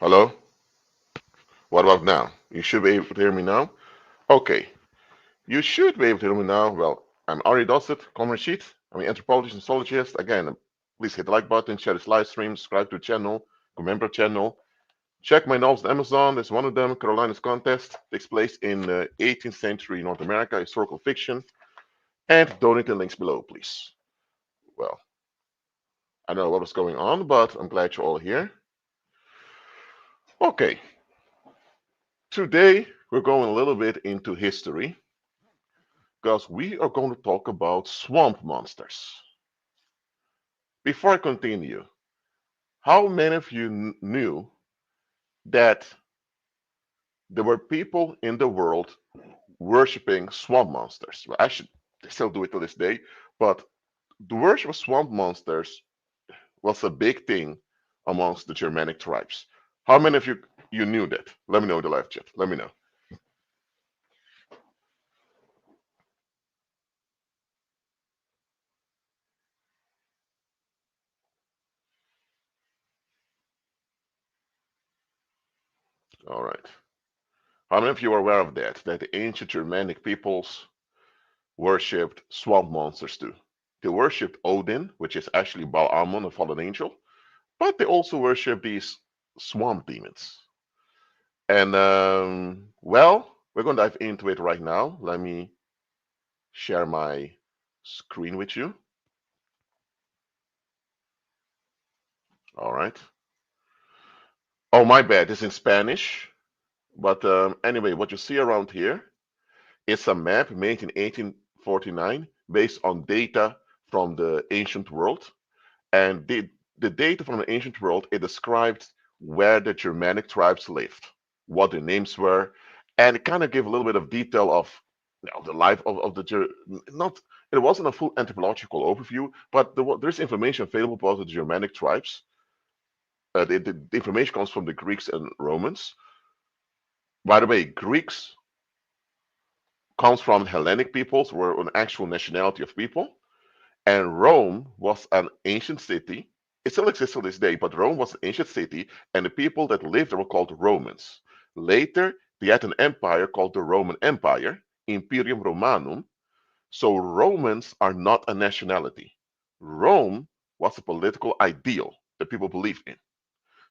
Hello? What about now? You should be able to hear me now? Okay. You should be able to hear me now. Well, I'm Ari Dossett, Common Sheet. I'm an anthropologist and sociologist. Again, please hit the like button, share this live stream, subscribe to the channel, remember the channel. Check my novels on Amazon. There's one of them, Carolina's Contest. Takes place in 18th century North America, historical fiction. And donate the links below, please. Well, I don't know what was going on, but I'm glad you're all here. Okay. Today, we're going a little bit into history because we are going to talk about swamp monsters. Before I continue, how many of you knew that there were people in the world worshipping swamp monsters? Well, actually, they still do it to this day, but the worship of swamp monsters was a big thing amongst the Germanic tribes. How many of you knew that? Let me know in the live chat. Let me know. All right. How many of you are aware of that? That the ancient Germanic peoples worshipped swamp monsters too. They worshipped Odin, which is actually Baal-Ammon, a fallen angel, but they also worship these swamp demons. And well, we're going to dive into it right now. Let me share my screen with you. All right. Oh, my bad. It's in Spanish. But anyway, what you see around here is a map made in 1849 based on data from the ancient world. And the data from the ancient world, it described where the Germanic tribes lived, what their names were, and it kind of gave a little bit of detail of the life of the not it wasn't a full anthropological overview, but there's information available about the Germanic tribes. The information comes from the Greeks and Romans. By the way, Greeks comes from Hellenic peoples, were an actual nationality of people. And Rome was an ancient city. It still exists to this day, but Rome was an ancient city, and the people that lived there were called Romans. Later, they had an empire called the Roman Empire, Imperium Romanum. So Romans are not a nationality. Rome was a political ideal that people believed in.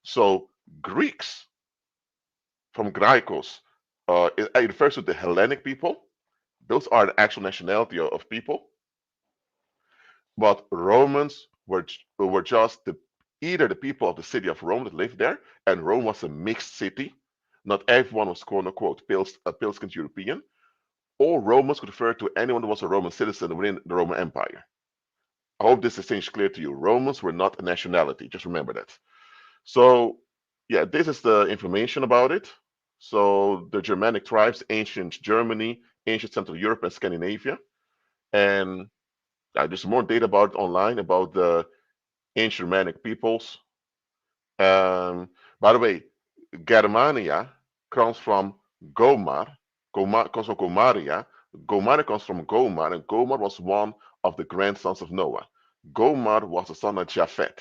So Greeks from Graikos, it refers to the Hellenic people. Those are the actual nationality of people. But Romans were just either the people of the city of Rome that lived there, and Rome was a mixed city. Not everyone was quote unquote Pilskens European, or Romans could refer to anyone who was a Roman citizen within the Roman Empire. I hope this distinction is clear to you. Romans were not a nationality. Just remember that. So, yeah, this is the information about it. So, the Germanic tribes, ancient Germany, ancient Central Europe, and Scandinavia. And there's more data about it online about the ancient Germanic peoples. By the way, Germania comes from Gomar. Gomar comes from Gomaria. Gomaria comes from Gomar, and Gomar was one of the grandsons of Noah. Gomar was the son of Japhet.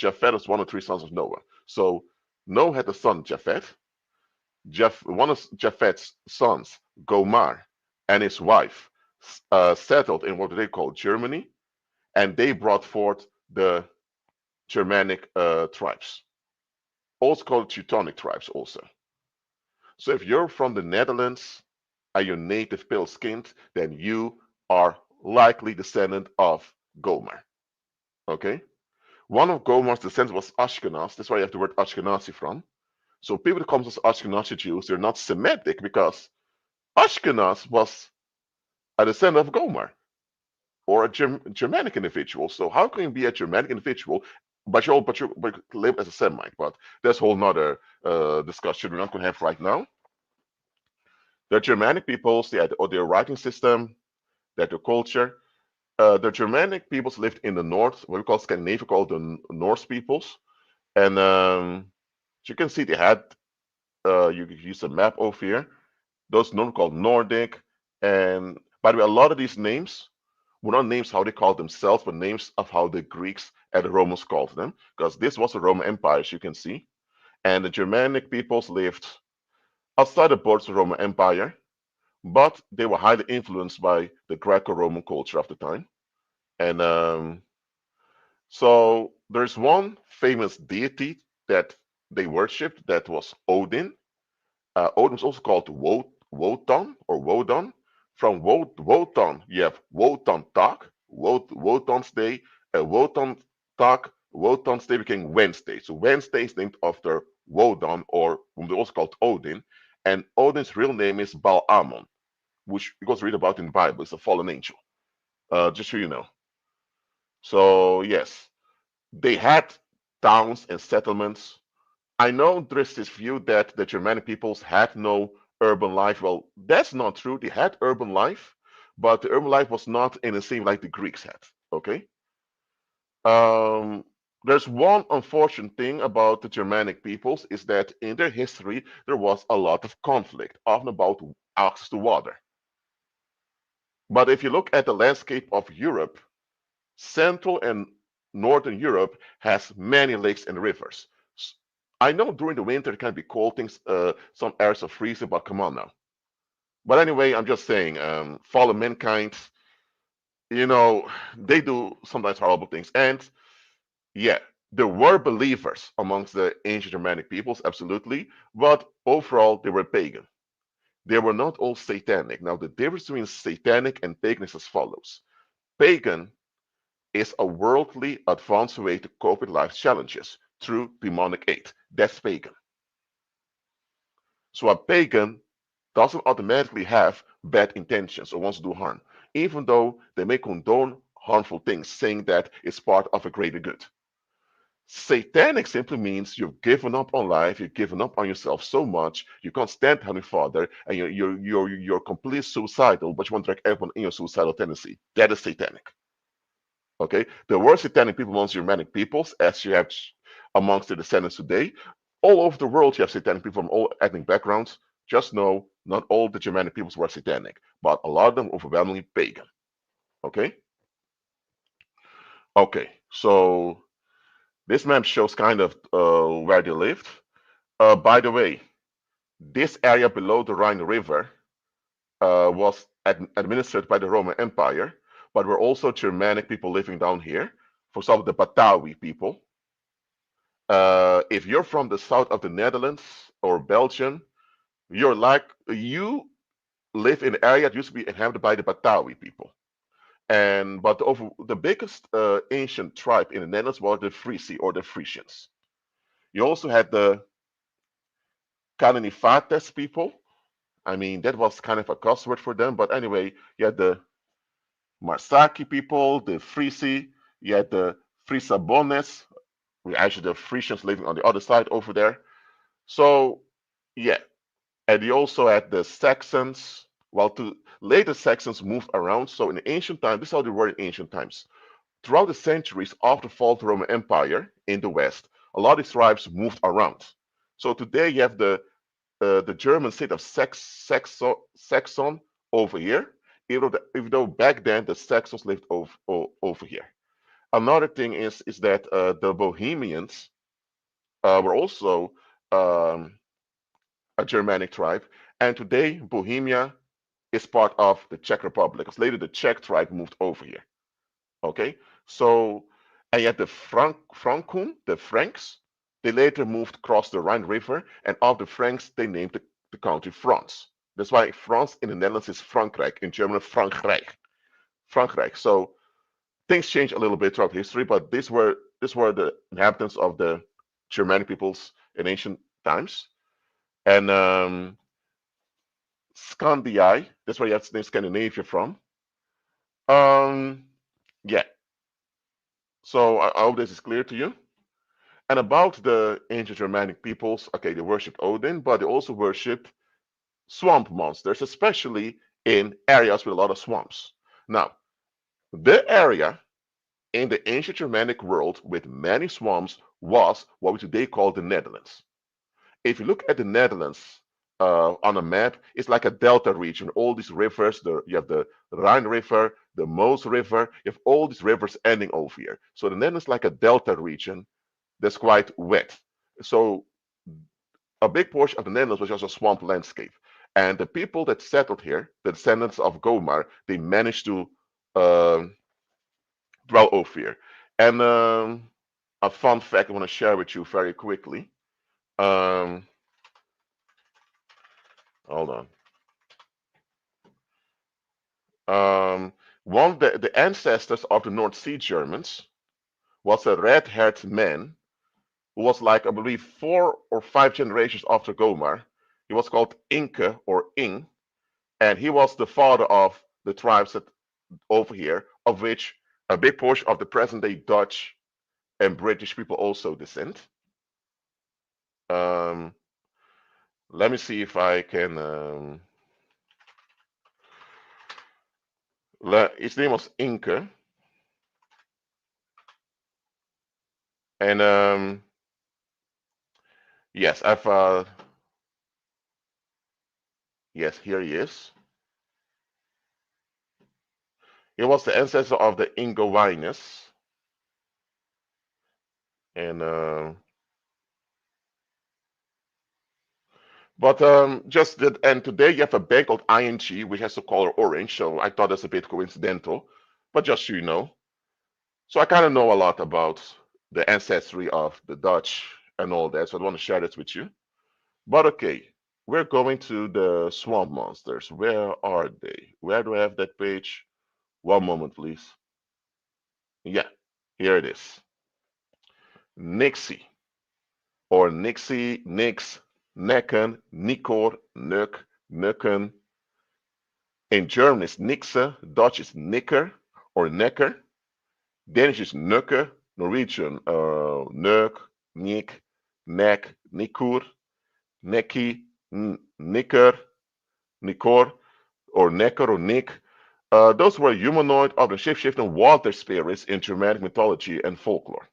Japhet was one of three sons of Noah. So Noah had a son, Japhet. One of Japhet's sons, Gomar, and his wife settled in what they call Germany, and they brought forth the Germanic tribes, also called Teutonic tribes also. So if you're from the Netherlands and you're native pale skinned, then you are likely descendant of Gomer. Okay? One of Gomer's descendants was Ashkenaz. That's why you have the word Ashkenazi from. So people that come as Ashkenazi Jews, they're not Semitic because Ashkenaz was a descendant of Gomer or a Germanic individual. So how can you be a Germanic individual but live as a Semite? But that's a whole nother discussion we're not going to have right now. The Germanic peoples, they had their writing system, they had their culture. The Germanic peoples lived in the north, what we call Scandinavia, called the Norse peoples. And as you can see, they had, you could use a map over here. Those known called Nordic. And by the way, a lot of these names were not names how they called themselves, but names of how the Greeks and the Romans called them, because this was a Roman Empire, as you can see. And the Germanic peoples lived outside the borders of the Roman Empire, but they were highly influenced by the Greco-Roman culture of the time. And so there's one famous deity that they worshipped that was Odin. Odin was also called Wotan or Wodan. From Wotan, you have Wotan Tag, Wotan's Day, Wotan Tag, Wotan's Day became Wednesday. So Wednesday is named after Wodan, or whom they also called Odin. And Odin's real name is Baal-Amon, which you guys read about in the Bible. It's a fallen angel. Just so you know. So yes, they had towns and settlements. I know there's this view that the Germanic peoples had no urban life. Well, that's not true. They had urban life, but the urban life was not in the same like the Greeks had. Okay. Um, there's one unfortunate thing about the Germanic peoples is that in their history there was a lot of conflict, often about access to water. But if you look at the landscape of Europe, Central and Northern Europe has many lakes and rivers. I know during the winter it can be cold, things, some areas are freezing, but come on now. But anyway, I'm just saying, fallen mankind, you know, they do sometimes horrible things. And yeah, there were believers amongst the ancient Germanic peoples, absolutely, but overall they were pagan. They were not all satanic. Now, the difference between satanic and pagan is as follows. Pagan is a worldly, advanced way to cope with life's challenges through demonic aid. That's pagan. So a pagan doesn't automatically have bad intentions or wants to do harm, even though they may condone harmful things, saying that it's part of a greater good. Satanic simply means you've given up on life, you've given up on yourself so much, you can't stand Heavenly Father, and you're completely suicidal, but you want to drag everyone in your suicidal tendency. That is satanic. Okay, there were satanic people amongst Germanic peoples, as you have amongst the descendants today. All over the world, you have satanic people from all ethnic backgrounds. Just know, not all the Germanic peoples were satanic, but a lot of them overwhelmingly pagan. Okay, okay. So this map shows kind of where they lived. By the way, this area below the Rhine River was administered by the Roman Empire, but were also Germanic people living down here. For example, the Batavi people. If you're from the south of the Netherlands or Belgium, you live in an area that used to be inhabited by the Batavi people. But the biggest ancient tribe in the Netherlands was the Frisi or the Frisians. You also had the Canonifates people. I mean, that was kind of a cuss word for them, but anyway, you had the Marsaki people, the Frisi, you had the Frisabones, actually the Frisians living on the other side over there. So, yeah, and you also had the Saxons. Well, to later Saxons moved around. So in the ancient times, this is how they were in ancient times. Throughout the centuries after the fall of the Roman Empire in the West, a lot of these tribes moved around. So today you have the German state of Saxon over here, even though back then the Saxons lived over here. Another thing is that the Bohemians were also um, a Germanic tribe, and today Bohemia is part of the Czech Republic. Because later the Czech tribe moved over here. Okay, so and yet the Frankun, the Franks, they later moved across the Rhine River, and of the Franks they named the country France. That's why France in the Netherlands is Frankrijk, in German Frankreich. Frankreich. So things changed a little bit throughout history, but these were the inhabitants of the Germanic peoples in ancient times. And Scandii, that's where you have the name Scandinavia from. Um, yeah. So I hope this is clear to you. And about the ancient Germanic peoples, okay, they worshipped Odin, but they also worshipped swamp monsters, especially in areas with a lot of swamps. Now, the area in the ancient Germanic world with many swamps was what we today call the Netherlands. If you look at the Netherlands on a map, it's like a delta region. All these rivers, you have the Rhine River, the Meuse River, you have all these rivers ending over here. So the Netherlands is like a delta region that's quite wet. So a big portion of the Netherlands was just a swamp landscape. And the people that settled here, the descendants of Gomar, they managed to um, dwell over here. And a fun fact I want to share with you very quickly. Um, hold on. One of the ancestors of the North Sea Germans was a red-haired man who was like, I believe, 4 or 5 generations after Gomar. He was called Inke or Ing, and he was the father of the tribes that over here, of which a big portion of the present-day Dutch and British people also descend. Um, let me see if I can. His name was Inke, and yes, I've yes, here he is. He was the ancestor of the Ingowines, and but just that, and today you have a bank called ING, which has the color orange, so I thought that's a bit coincidental, but just so you know. So I kind of know a lot about the ancestry of the Dutch and all that, so I want to share this with you. But okay, we're going to the swamp monsters. Where are they? Where do I have that page? One moment, please. Yeah, here it is. Nixie, or Nixie, Nix, Necken, Nikor, Nuk, Nukken. In German is Nixe, Dutch is Nikker or Necker, Danish is Nukke, Norwegian Nuk, Nik, Nek, Nikur, Neki, Nikker, Nikor, or Necker or Nick. Those were humanoid of the shape-shifting water spirits in Germanic mythology and folklore.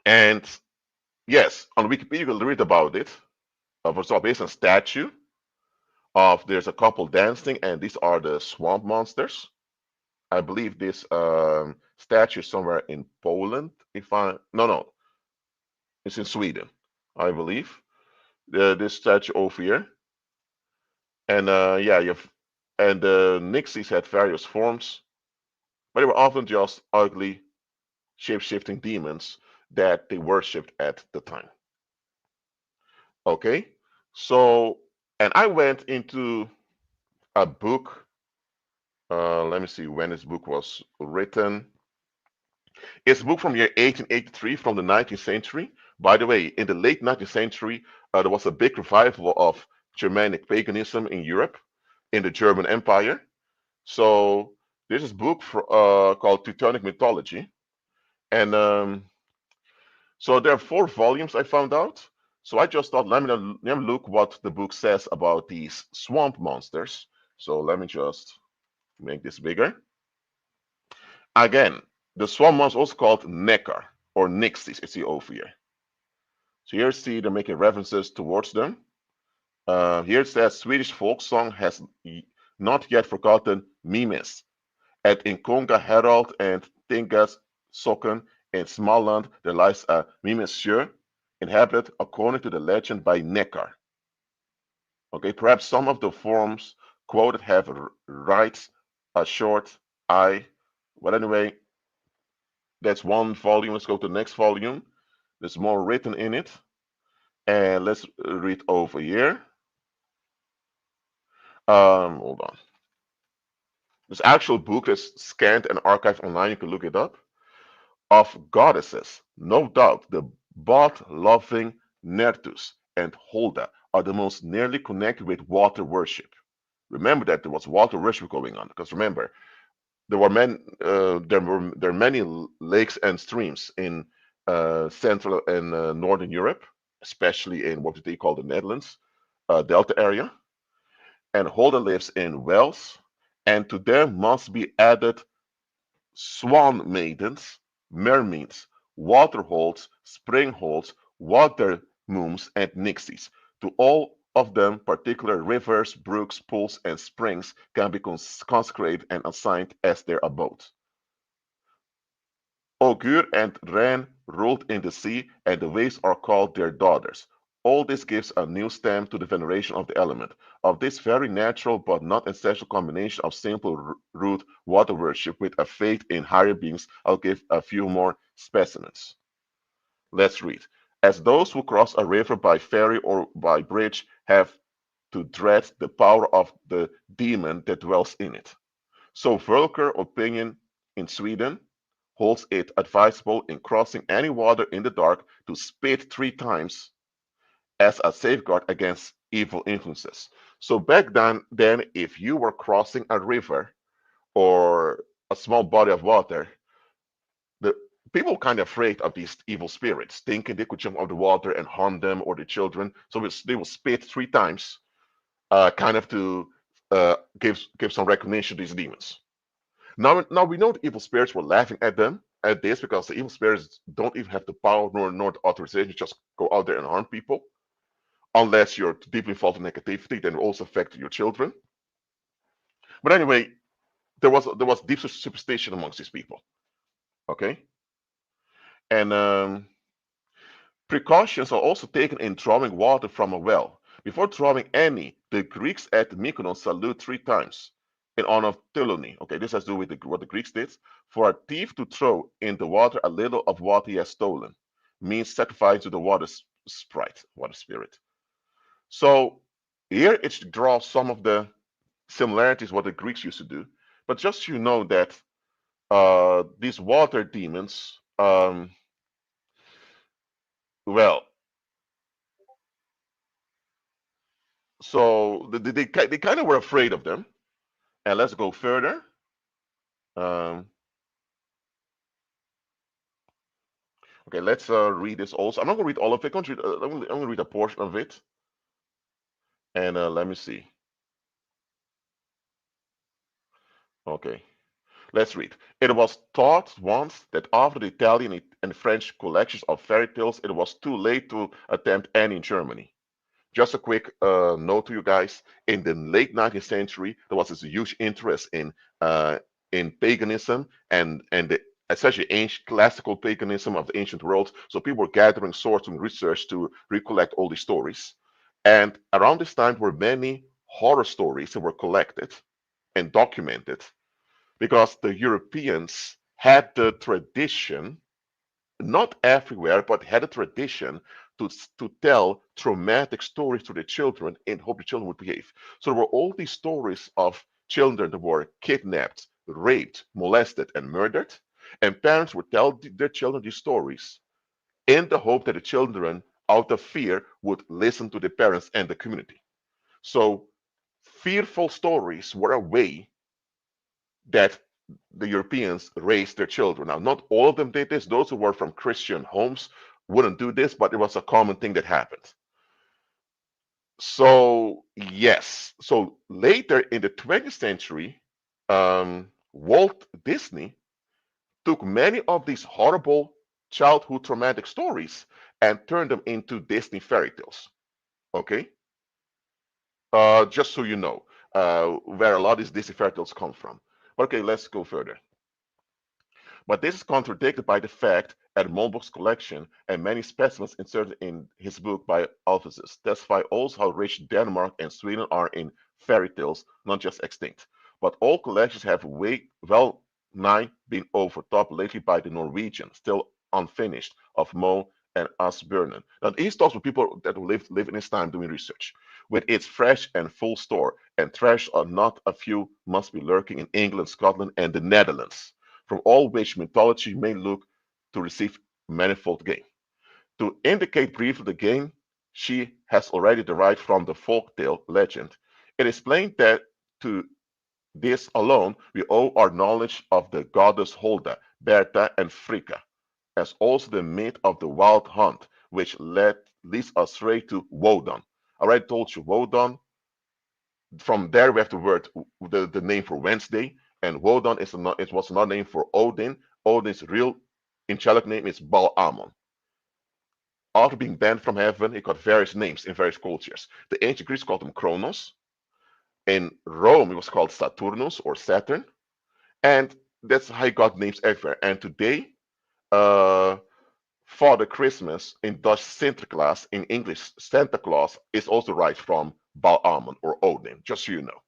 And yes, on Wikipedia you can read about it. For example, based on statue of there's a couple dancing, and these are the swamp monsters. I believe this statue is somewhere in Poland. If I no, it's in Sweden, I believe. This statue over here, and yeah, you've and the Nixies had various forms, but they were often just ugly, shape-shifting demons that they worshipped at the time. Okay, so and I went into a book. Let me see when this book was written. It's a book from year 1883 from the 19th century. By the way, in the late 19th century, there was a big revival of Germanic paganism in Europe, in the German Empire. So there's this book called Teutonic Mythology. And so there are 4 volumes I found out. So I just thought, let me look what the book says about these swamp monsters. So let me just make this bigger. Again, the swamp monster also called Neckar or Nixies. It's the over here. So here see they're making references towards them. Here it says Swedish folk song has not yet forgotten Mimes. At Inkonga Herald and Tingas Sokken in Småland there lies a Mimesjö inhabited according to the legend by Neckar. Okay, perhaps some of the forms quoted have rights, a short I. Well, anyway, that's one volume. Let's go to the next volume. There's more written in it. And let's read over here. Hold on. This actual book is scanned and archived online. You can look it up. Of goddesses, no doubt the bath-loving Nertus and Holda are the most nearly connected with water worship. Remember that there was water worship going on, because remember there are many lakes and streams in Central and Northern Europe, especially in what they call the Netherlands Delta area. And Holda lives in Wales, and to them must be added swan maidens, mermaids, waterholes, springholes, water moons, and nixies. To all of them, particular rivers, brooks, pools, and springs can be consecrated and assigned as their abode. Augur and Ren ruled in the sea, and the waves are called their daughters. All this gives a new stem to the veneration of the element. Of this very natural but not essential combination of simple root water worship with a faith in higher beings, I'll give a few more specimens. Let's read. As those who cross a river by ferry or by bridge have to dread the power of the demon that dwells in it. So Volker opinion in Sweden holds it advisable in crossing any water in the dark to spit 3 times as a safeguard against evil influences. So back then if you were crossing a river or a small body of water, the people were kind of afraid of these evil spirits, thinking they could jump out of the water and harm them or the children. So they will spit 3 times, kind of to give some recognition to these demons. Now we know the evil spirits were laughing at them at this because the evil spirits don't even have the power nor the authorization to just go out there and harm people, unless you're deeply involved in negativity, then it also affects your children. But anyway, there was deep superstition amongst these people. Okay, and precautions are also taken in drawing water from a well. Before drawing any, the Greeks at Mykonos salute 3 times in honor of Thelony. Okay, this has to do with what the Greeks did. For a thief to throw in the water a little of what he has stolen means sacrifice to the water sprite, water spirit. So here it draws some of the similarities what the Greeks used to do. But just so you know that these water demons, well, so they kind of were afraid of them. And let's go further. Um, okay, let's read this also. I'm not going to read all of it. I'm going to read a portion of it. And let me see. Okay, let's read. It was thought once that after the Italian and French collections of fairy tales, it was too late to attempt any in Germany. Just a quick note to you guys. In the late 19th century, there was this huge interest in paganism and especially ancient classical paganism of the ancient world. So people were gathering sources and research to recollect all these stories. And around this time were many horror stories that were collected and documented because the Europeans had the tradition, not everywhere, but had a tradition to tell traumatic stories to the children and hope the children would behave. So there were all these stories of children that were kidnapped, raped, molested, and murdered. And parents would tell their children these stories in the hope that the children, out of fear, would listen to the parents and the community. So fearful stories were a way that the Europeans raised their children. Now, not all of them did this. Those who were from Christian homes wouldn't do this, but it was a common thing that happened. So, yes. So later in the 20th century, Walt Disney took many of these horrible childhood traumatic stories and turned them into Disney fairy tales. Okay? Just so you know where a lot of these Disney fairy tales come from. Okay, let's go further. But this is contradicted by the fact that Molbach's collection and many specimens inserted in his book by Alpheus testify also how rich Denmark and Sweden are in fairy tales, not just extinct. But all collections have well nigh been overtopped lately by the Norwegian, still unfinished, of Mo and Asbjørnen. Now, these talks with people that live in his time doing research. With its fresh and full store, and trash are not a few must be lurking in England, Scotland, and the Netherlands from all which mythology may look to receive manifold gain. To indicate briefly the gain she has already derived from the folktale legend, it is plain that to this alone we owe our knowledge of the goddess Holda, Bertha, and Fricka, as also the myth of the wild hunt, which leads us straight to Wodan. I already told you Wodan. From there we have the word, the name for Wednesday, and Wodan it was another name for Odin. Odin's real angelic name is Baal Amon. After being banned from heaven, he got various names in various cultures. The ancient Greeks called him Kronos. In Rome, he was called Saturnus or Saturn, and that's how he got names everywhere. And today, uh, Father Christmas, in Dutch Sinterklaas, in English Santa Claus, is also derived from Balaam or Odin, just so you know.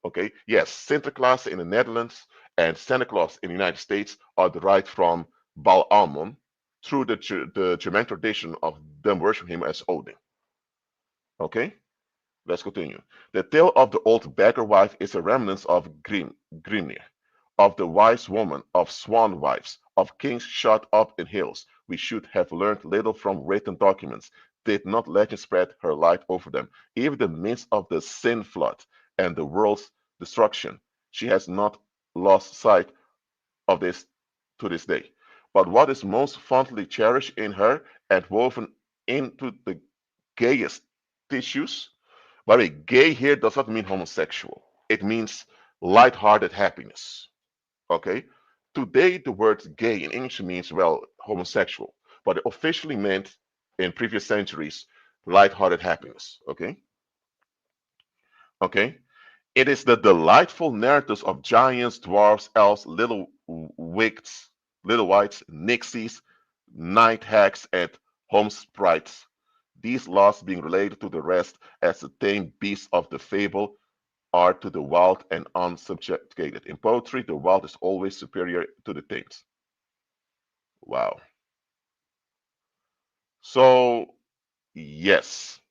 Okay, yes, Sinterklaas in the Netherlands and Santa Claus in the United States are derived from Balaam through the German tradition of them worshiping him as Odin. Okay, let's continue. The tale of the old beggar wife is a remnant of Grimnir, of the wise woman, of swan wives, of kings shut up in hills. We should have learned little from written documents. Did not legend spread her light over them? Even in the midst of the sin flood and the world's destruction, she has not lost sight of this to this day. But what is most fondly cherished in her and woven into the gayest tissues? By the way, gay here does not mean homosexual. It means light-hearted happiness. Okay? Today, the word gay in English means, well, homosexual, but it officially meant in previous centuries light-hearted happiness. Okay? Okay? It is the delightful narratives of giants, dwarfs, elves, little wigs, little whites, nixies, night hags, and home sprites. These last being related to the rest as the tame beasts of the fable are to the wild and unsubjugated. In poetry, the wild is always superior to the things. Wow. So, yes,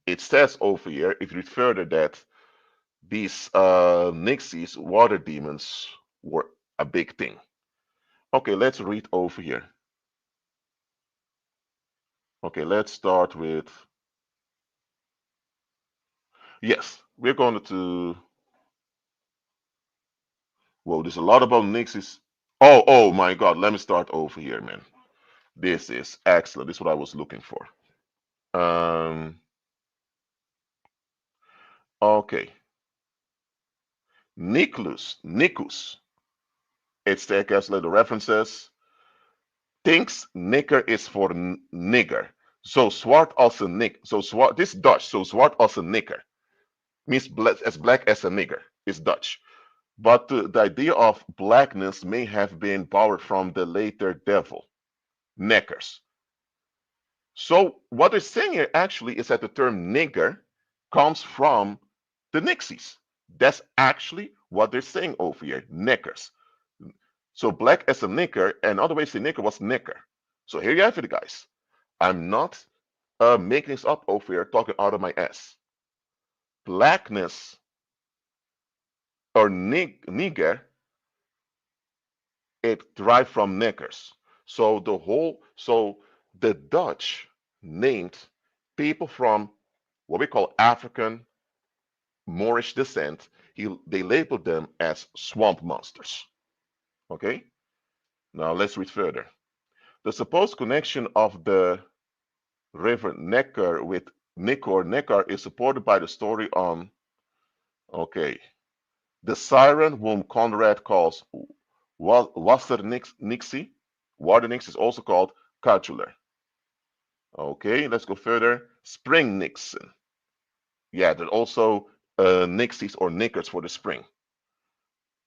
it says over here, if you read further, that these Nixies, water demons, were a big thing. Okay, let's read over here. Okay, let's start with. Yes, we're going to. Whoa, there's a lot about Nixies. Oh my God, let me start over here, man. This is excellent. This is what I was looking for. Um, okay. Nikus. It's the encapsulated references. Thinks nigger is for nigger. Zo zwart als een nik. So zwart, this is Dutch. So zwart als een nigger means black as a nigger. It's Dutch. But the idea of blackness may have been borrowed from the later devil, neckers. So what they're saying here actually is that the term nigger comes from the Nixies. That's actually what they're saying over here, neckers. So black as a knicker, and other way to say knicker was knicker. So here you have it, guys. I'm not making this up over here, talking out of my ass. Blackness or nigger, it derived from knickers. So the Dutch named people from what we call African Moorish descent. They labeled them as swamp monsters. Okay. Now let's read further. The supposed connection of the river Neckar with Neckar is supported by the story on, okay, the siren whom Conrad calls Wassernixie. Water is also called Cadular. Okay, let's go further. Spring Nixon. Yeah, there's also Nixies or Knickers for the spring.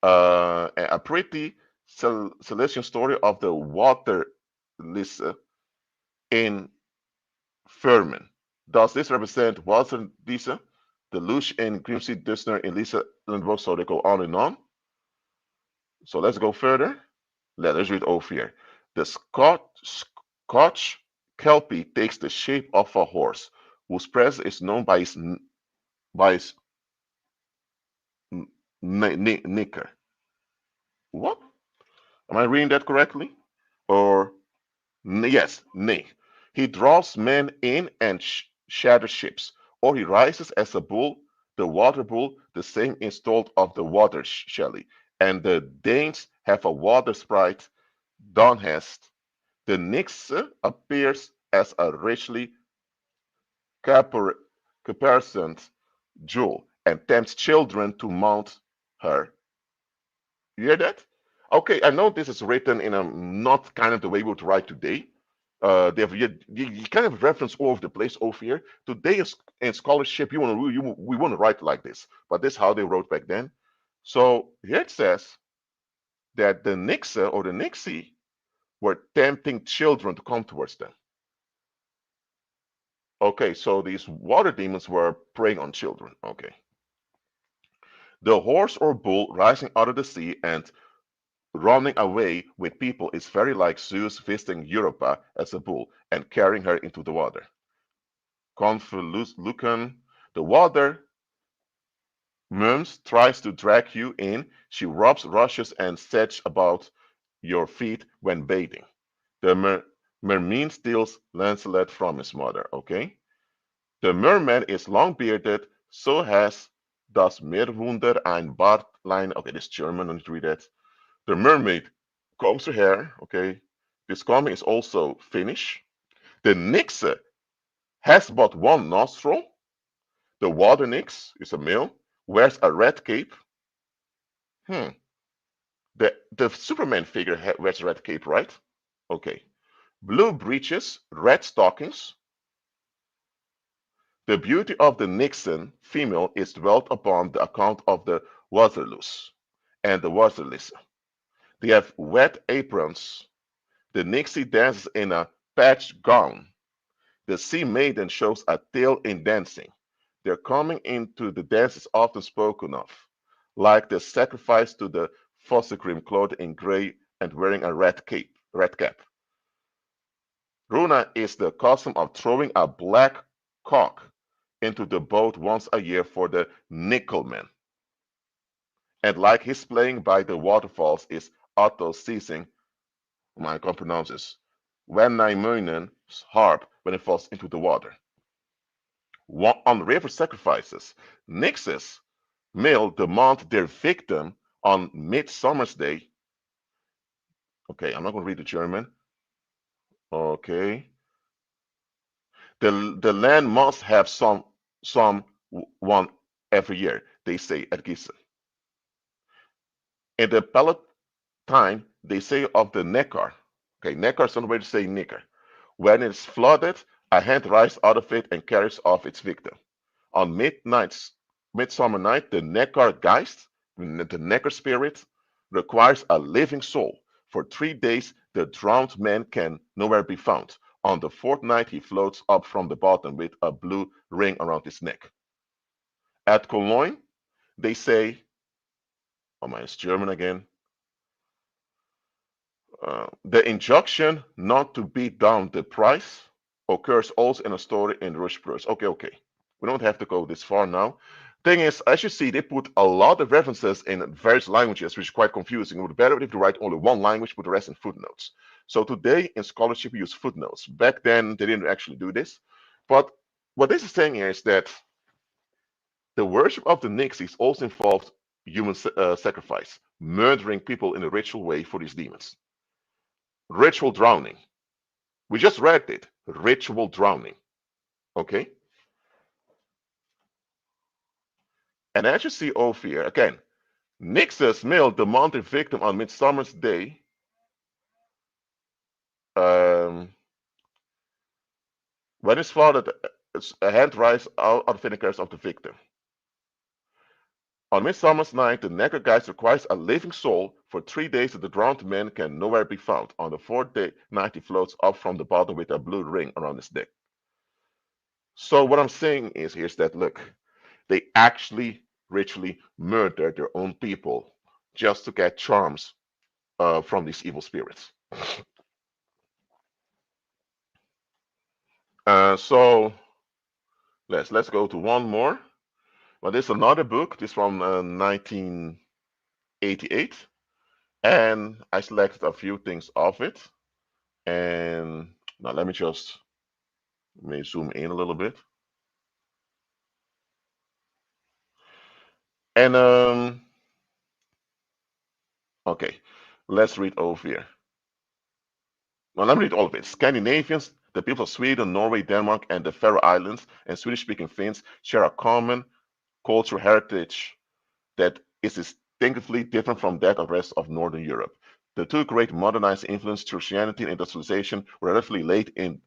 A pretty Celestial story of the water Lisa in Furman. Does this represent Walter Lisa, the Lush and Grimsey Dusner in Lisa Lindbergh? So they go on and on. So let's go further. Let's read over here. The Scotch Kelpie takes the shape of a horse, whose presence is known by his nicker. What? Am I reading that correctly? Or yes, nay. He draws men in and shatters ships, or he rises as a bull, the water bull, the same installed of the water shelly. And the Danes have a water sprite, Donhest. The Nixe appears as a richly caparisoned jewel and tempts children to mount her. You hear that? Okay, I know this is written in a not kind of the way we would write today. You kind of reference all over the place over here. Today in scholarship, we want to write like this, but this is how they wrote back then. So here it says that the Nixa or the Nixie were tempting children to come towards them. Okay, so these water demons were preying on children. Okay. The horse or bull rising out of the sea and running away with people is very like Zeus visiting Europa as a bull and carrying her into the water. Convolution, the water Mums tries to drag you in. She rubs, rushes, and sets about your feet when bathing. The merman steals Lancelot from his mother. Okay. The merman is long bearded, so has das Meerwunder ein Bartlein. Okay, this German, I need to read that. The mermaid combs her hair. Okay. This combing is also Finnish. The Nixe has but one nostril. The water nix is a male, wears a red cape. Hmm. The Superman figure wears a red cape, right? Okay. Blue breeches, red stockings. The beauty of the Nixon female is dwelt upon the account of the Waterloos and the Waterlisse. They have wet aprons. The Nixie dances in a patched gown. The sea maiden shows a tail in dancing. Their coming into the dance is often spoken of, like the sacrifice to the Fossegrim clothed in grey and wearing a red cap. Runa is the custom of throwing a black cock into the boat once a year for the Nickelman. And like his playing by the waterfalls is Otto seizing, I can't pronounce this, Wenaimunen's harp when it falls into the water. On river sacrifices, Nixes male demand their victim on Midsummer's Day. Okay, I'm not going to read the German. Okay. The land must have some one every year, they say at Gießen. In the Palatine, they say of the Neckar. Okay, Neckar is another way to say Nicker. When it's flooded, a hand rises out of it and carries off its victim. On Midsummer Night, the Neckar Geist, the Neckar spirit, requires a living soul. For 3 days, the drowned man can nowhere be found. On the fourth night, he floats up from the bottom with a blue ring around his neck. At Colonial, they say, oh my, it's German again. The injunction not to beat down the price occurs also in a story in Rush Bros. Okay. We don't have to go this far now. Thing is, as you see, they put a lot of references in various languages, which is quite confusing. It would be better if you write only one language, put the rest in footnotes. So today in scholarship, we use footnotes. Back then, they didn't actually do this. But what this is saying here is that the worship of the Nixies also involved human sacrifice, murdering people in a ritual way for these demons. Ritual drowning. We just read it. Ritual drowning. Okay? And as you see over here, again, Nix's male demanded victim on Midsummer's Day when his father a hand rises out of the fingers of the victim. On Midsummer's Night, the Necrogeist requires a living soul. For 3 days, the drowned man can nowhere be found. On the fourth night, he floats up from the bottom with a blue ring around his neck. So what I'm saying is here is that, look, they actually ritually murder their own people just to get charms from these evil spirits. So let's go to one more. Well, there's another book. This from 1988, and I selected a few things of it. And now let me just zoom in a little bit. And okay, let's read over here. Now let me read all of it. Scandinavians, the people of Sweden, Norway, Denmark, and the Faroe Islands, and Swedish-speaking Finns share a common cultural heritage that is distinctively different from that of the rest of Northern Europe. The two great modernized influences, Christianity and industrialization, were relatively late in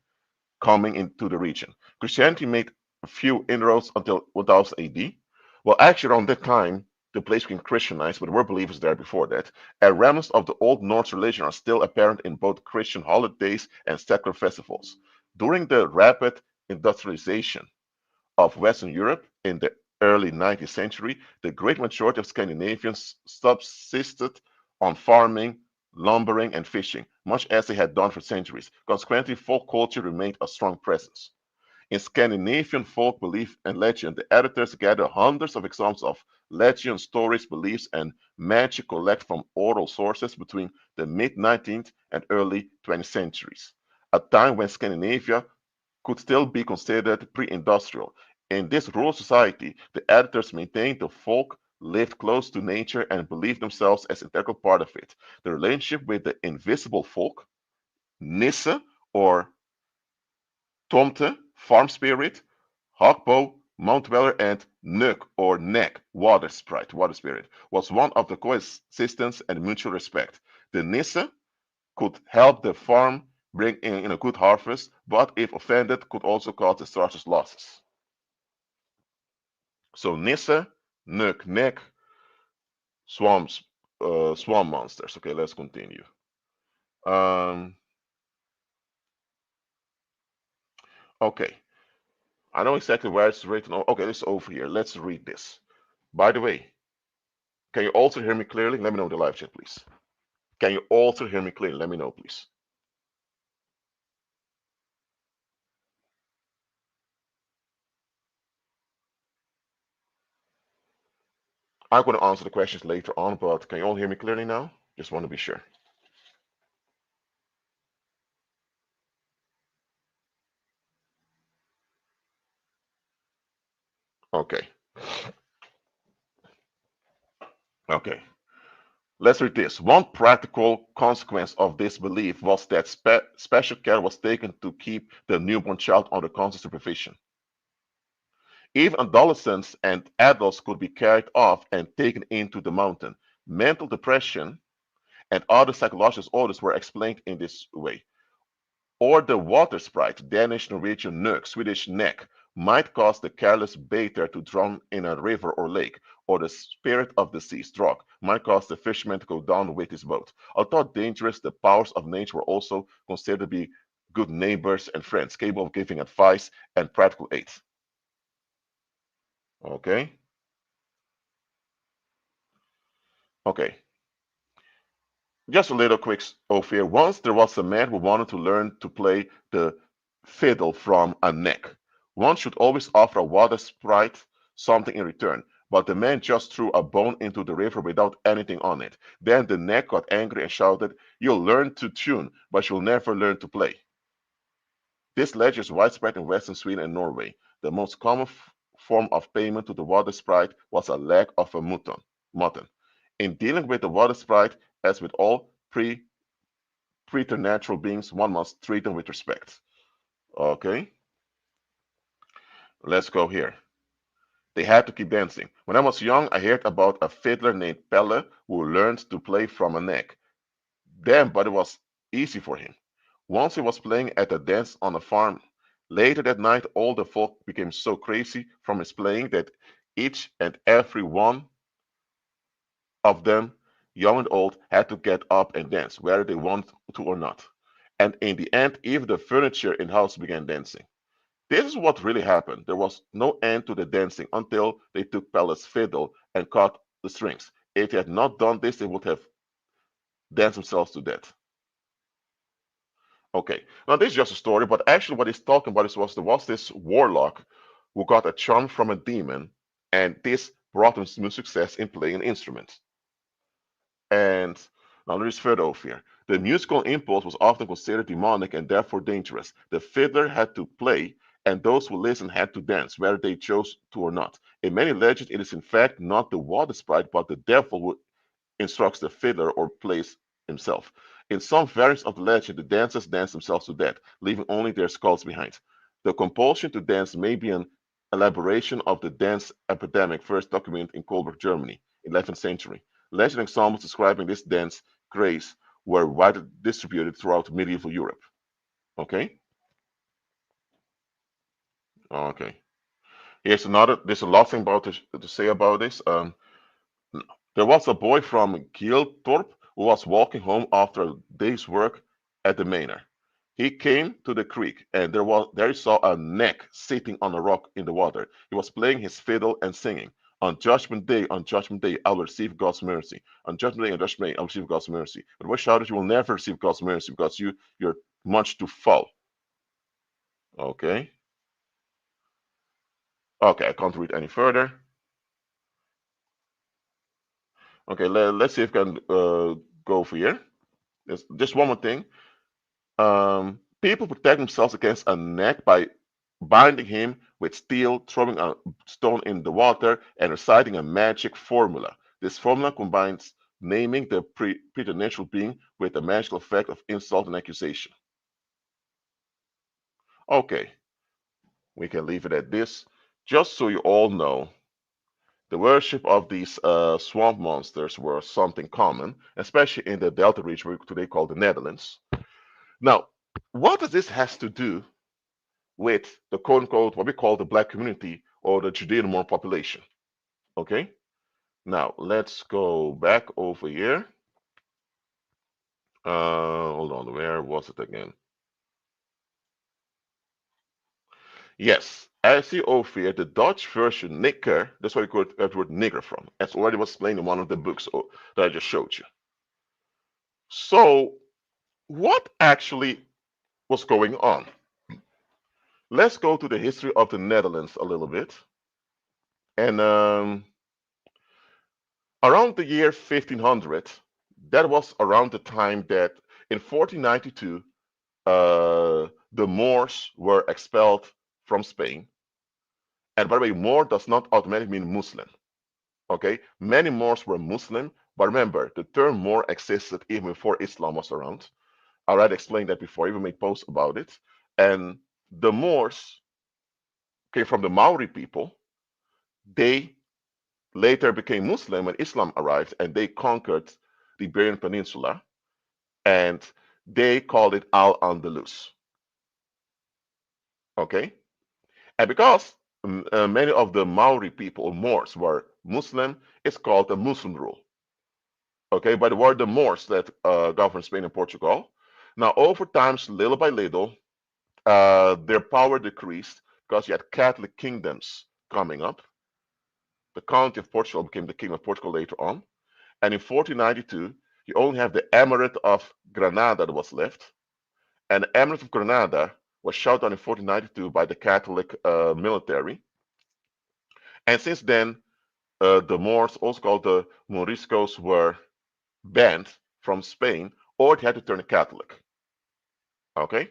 coming into the region. Christianity made a few inroads until 1000 AD. Well, actually, around that time, the place became Christianized, but there were believers there before that. And remnants of the old Norse religion are still apparent in both Christian holidays and secular festivals. During the rapid industrialization of Western Europe in the early 19th century, the great majority of Scandinavians subsisted on farming, lumbering, and fishing, much as they had done for centuries. Consequently, folk culture remained a strong presence. In Scandinavian folk belief and legend, the editors gather hundreds of examples of legend, stories, beliefs, and magic collected from oral sources between the mid 19th and early 20th centuries, a time when Scandinavia could still be considered pre-industrial. In this rural society, the editors maintained the folk lived close to nature and believed themselves as an integral part of it. The relationship with the invisible folk, Nisse or Tomte, farm spirit, Hawkbow, Mount Dweller, and Nuk or Nek, water sprite, water spirit, was one of the coexistence and mutual respect. The Nisse could help the farm bring in a good harvest, but if offended, could also cause disastrous losses. So Nisse, Nuk, Nek, swamps, swamp monsters. Okay, let's continue. Um, okay, I know exactly where it's written. Okay, it's over here. Let's read this. By the way, can you also hear me clearly? Let me know in the live chat, please. Can you also hear me clearly? Let me know, please. I'm going to answer the questions later on, but can you all hear me clearly now? Just want to be sure. Okay. Okay. Let's read this. One practical consequence of this belief was that special care was taken to keep the newborn child under constant supervision. Even adolescents and adults could be carried off and taken into the mountain. Mental depression and other psychological disorders were explained in this way. Or the water sprite, Danish, Norwegian Nuk, Swedish Nek, might cause the careless bather to drown in a river or lake, or the spirit of the sea, Drog, might cause the fisherman to go down with his boat. Although dangerous, the powers of nature were also considered to be good neighbors and friends, capable of giving advice and practical aid. Okay? Okay. Just a little quick off here. Once there was a man who wanted to learn to play the fiddle from a neck. One should always offer a water sprite something in return, but the man just threw a bone into the river without anything on it. Then the neck got angry and shouted, "You'll learn to tune, but you'll never learn to play." This legend is widespread in Western Sweden and Norway. The most common form of payment to the water sprite was a leg of a mutton. In dealing with the water sprite, as with all preternatural beings, one must treat them with respect. Okay, let's go here. They had to keep dancing. When I was young, I heard about a fiddler named Pelle who learned to play from a neck. Damn, but it was easy for him. Once he was playing at a dance on a farm. Later that night, all the folk became so crazy from his playing that each and every one of them, young and old, had to get up and dance, whether they wanted to or not. And in the end, even the furniture in the house began dancing. This is what really happened. There was no end to the dancing until they took Pelle's fiddle and cut the strings. If they had not done this, they would have danced themselves to death. Okay, now this is just a story, but actually what he's talking about is there was this warlock who got a charm from a demon, and this brought him some success in playing an instrument. And now there is further over here. The musical impulse was often considered demonic and therefore dangerous. The fiddler had to play, and those who listened had to dance, whether they chose to or not. In many legends, it is in fact not the water sprite, but the devil who instructs the fiddler or plays himself. In some variants of the legend, the dancers dance themselves to death, leaving only their skulls behind. The compulsion to dance may be an elaboration of the dance epidemic first documented in Coburg, Germany, 11th century. Legend examples describing this dance craze were widely distributed throughout medieval Europe. Okay? Okay. There's a lot of thing about to say about this. There was a boy from Gilthorpe who was walking home after a day's work at the manor. He came to the creek, and there he saw a neck sitting on a rock in the water. He was playing his fiddle and singing. On Judgment Day, I will receive God's mercy. On Judgment Day, on Judgment Day, I will receive God's mercy. But we shouted, you will never receive God's mercy because you're much too foul. Okay. Okay, I can't read any further. Okay, let's see if we can go over here. There's just one more thing. People protect themselves against a neck by binding him with steel, throwing a stone in the water, and reciting a magic formula. This formula combines naming the preternatural being with the magical effect of insult and accusation. Okay, we can leave it at this. Just so you all know, the worship of these swamp monsters were something common, especially in the Delta region, we today call the Netherlands. Now, what does this has to do with the quote unquote what we call the black community or the Judean Moor population? Okay, now let's go back over here. Hold on, where was it again? Yes, I see over here the Dutch version nigger. That's where we got that word nigger from. As already was explained in one of the books that I just showed you. So, what actually was going on? Let's go to the history of the Netherlands a little bit. And around the year 1500, that was around the time that in 1492, the Moors were expelled from Spain. And by the way, Moor does not automatically mean Muslim. Okay, many Moors were Muslim, but remember, the term Moor existed even before Islam was around. I already explained that before, even made posts about it. And the Moors came from the Maori people. They later became Muslim when Islam arrived and they conquered the Iberian Peninsula and they called it Al Andalus. Okay? And because many of the Maori people, Moors, were Muslim, it's called the Muslim rule. Okay? But it were the Moors that governed Spain and Portugal. Now, over time, little by little, their power decreased because you had Catholic kingdoms coming up. The County of Portugal became the King of Portugal later on. And in 1492, you only have the Emirate of Granada that was left. And the Emirate of Granada was shut down in 1492 by the Catholic military. And since then, the Moors, also called the Moriscos, were banned from Spain or they had to turn Catholic. Okay?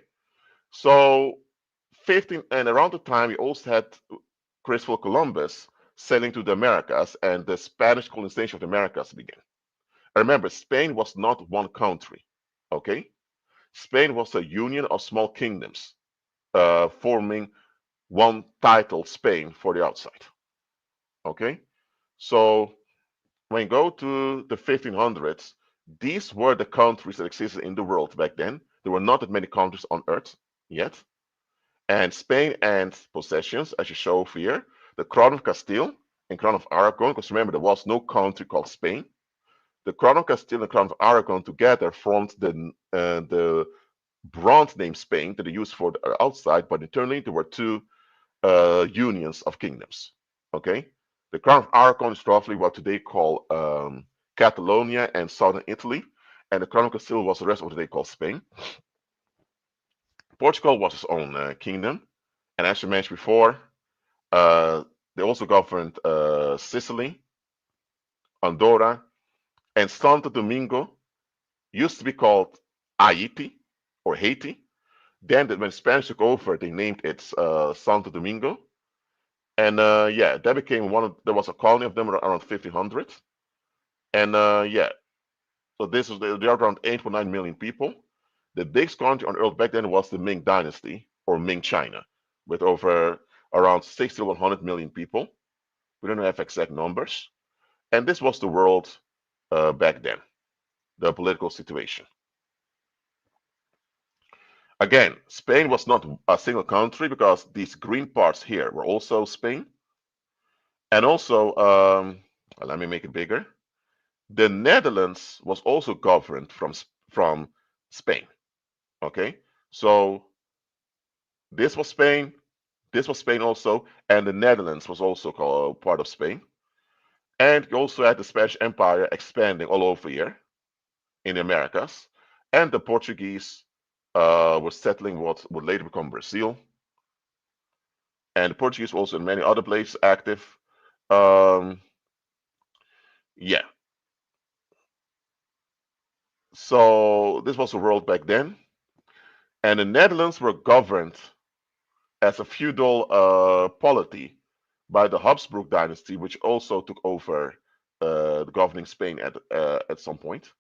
So, 15, and around the time, you also had Christopher Columbus sailing to the Americas and the Spanish colonization of the Americas began. Remember, Spain was not one country. Okay? Spain was a union of small kingdoms forming one title, Spain, for the outside. Okay? So when you go to the 1500s, these were the countries that existed in the world back then. There were not that many countries on earth yet. And Spain and possessions, as you show here, the Crown of Castile and Crown of Aragon, because remember, there was no country called Spain. The Crown of Castile and the Crown of Aragon together formed the brand name Spain that they used for the outside, but internally there were two unions of kingdoms. Okay, the Crown of Aragon is roughly what today call Catalonia and southern Italy, and the Crown of Castile was the rest of what today call Spain. Portugal was its own kingdom, and as you mentioned before, they also governed Sicily, Andorra, and Santo Domingo used to be called Haiti or Haiti. Then when Spanish took over, they named it Santo Domingo. And yeah, that became there was a colony of them around 1500. And yeah, so there are around 8.9 million people. The biggest country on earth back then was the Ming Dynasty or Ming China with over around 60 to 100 million people. We don't have exact numbers. And this was the world back then, the political situation. Again, Spain was not a single country because these green parts here were also Spain. And also, let me make it bigger. The Netherlands was also governed from Spain. Okay, so this was Spain, this was Spain also, and the Netherlands was also called part of Spain. And you also had the Spanish Empire expanding all over here in the Americas, and the Portuguese were settling what would later become Brazil, and the Portuguese were also in many other places active. Um, yeah, so this was the world back then, and the Netherlands were governed as a feudal polity by the Habsburg dynasty, which also took over the governing Spain at some point,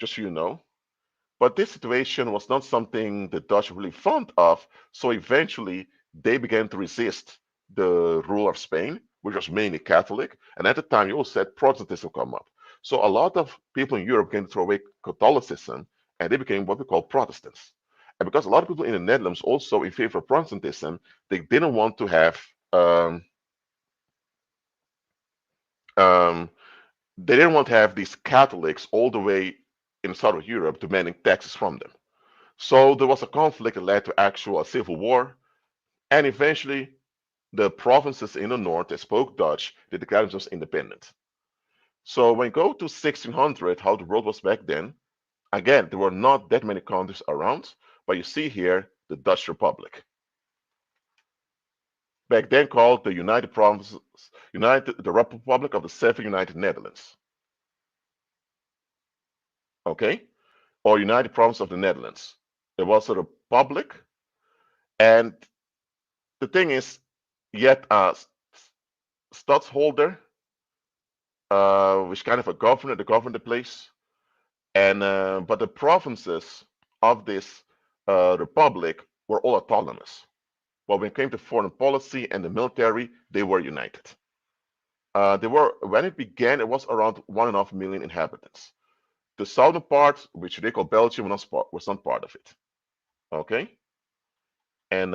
just so you know. But this situation was not something the Dutch were really fond of, so eventually they began to resist the rule of Spain, which was mainly Catholic. And at the time, you also said Protestantism come up. So a lot of people in Europe began to throw away Catholicism, and they became what we call Protestants. And because a lot of people in the Netherlands also in favor of Protestantism, they didn't want to have um, um, they didn't want to have these Catholics all the way in Southern Europe demanding taxes from them. So there was a conflict that led to actual a civil war, and eventually the provinces in the north that spoke Dutch they declared themselves independent. So when you go to 1600, how the world was back then, again there were not that many countries around, but you see here the Dutch Republic, back then called the United Provinces, the Republic of the Seven United Netherlands, okay, or United Province of the Netherlands. It was a republic, and the thing is, yet a stadtholder, which kind of a governor to govern the place, and but the provinces of this republic were all autonomous. But when it came to foreign policy and the military, they were united. They were when it began, it was around 1.5 million inhabitants. The southern part, which they call Belgium, was not part of it. Okay, and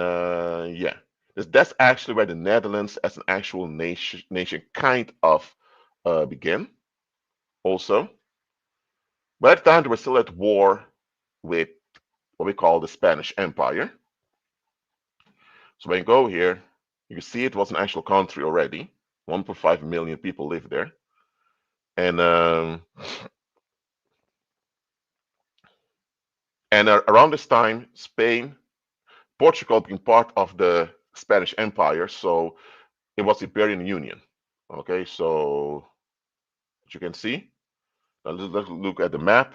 yeah, that's actually where the Netherlands, as an actual nation kind of began. Also, by that time, they were still at war with what we call the Spanish Empire. So when you go here, you see it was an actual country already. 1.5 million people live there, and around this time, Spain, Portugal being part of the Spanish Empire, so it was the Iberian Union. Okay, so as you can see, now let's look at the map.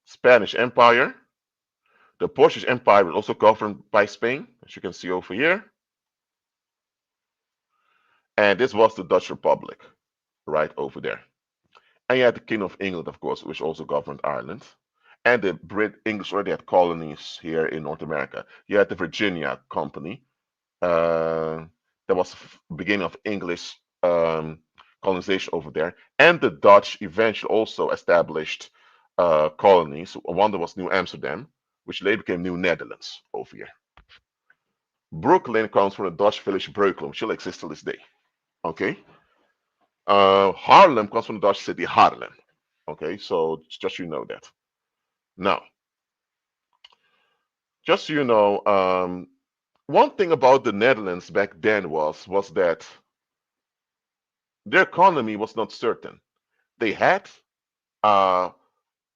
Spanish Empire. The Portuguese Empire was also governed by Spain, as you can see over here. And this was the Dutch Republic, right over there. And you had the Kingdom of England, of course, which also governed Ireland. And the English already had colonies here in North America. You had the Virginia Company. That was the beginning of English colonization over there. And the Dutch eventually also established colonies. One that was New Amsterdam, which later became New Netherlands over here. Brooklyn comes from the Dutch village Breukelen, which still exists to this day. Okay. Harlem comes from the Dutch city Haarlem. Okay, so just so you know that. Now, just so you know, one thing about the Netherlands back then was that their economy was not certain. They had a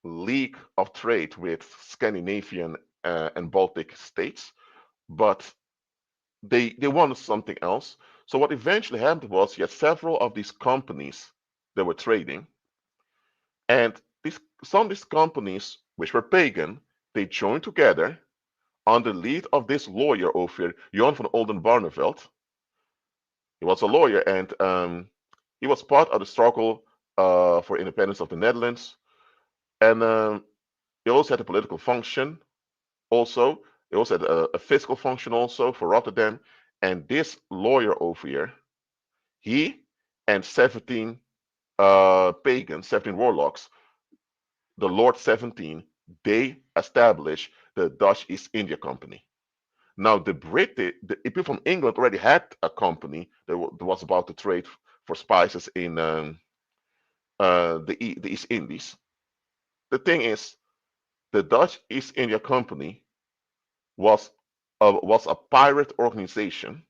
league of trade with Scandinavian and Baltic states, but they wanted something else. So what eventually happened was you had several of these companies that were trading, and some of these companies, which were pagan, they joined together under the lead of this lawyer over here, Jan van Oldenbarneveld. He was a lawyer, and he was part of the struggle for independence of the Netherlands. And he also had a political function. Also, he also had a fiscal function also for Rotterdam. And this lawyer over here, he and 17 pagans, 17 warlocks, the Lord 17, they established the Dutch East India Company. Now, the people from England already had a company that was about to trade for spices the East Indies. The thing is, the Dutch East India Company was a pirate organization,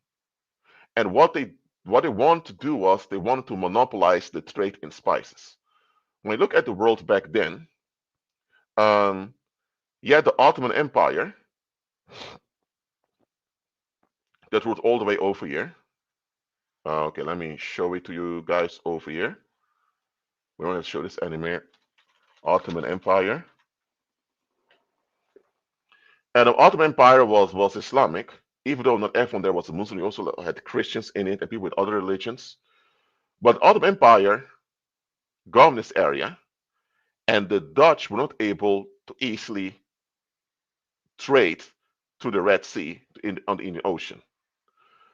and what they wanted to do was they wanted to monopolize the trade in spices. When you look at the world back then, um, you had the Ottoman Empire that ruled all the way over here. Okay, let me show it to you guys over here. We want to show this anime, Ottoman Empire. And the Ottoman Empire was Islamic, even though not everyone there was a Muslim. You also had Christians in it and people with other religions. But the Ottoman Empire governed this area, and the Dutch were not able to easily trade through the Red Sea on the Indian Ocean.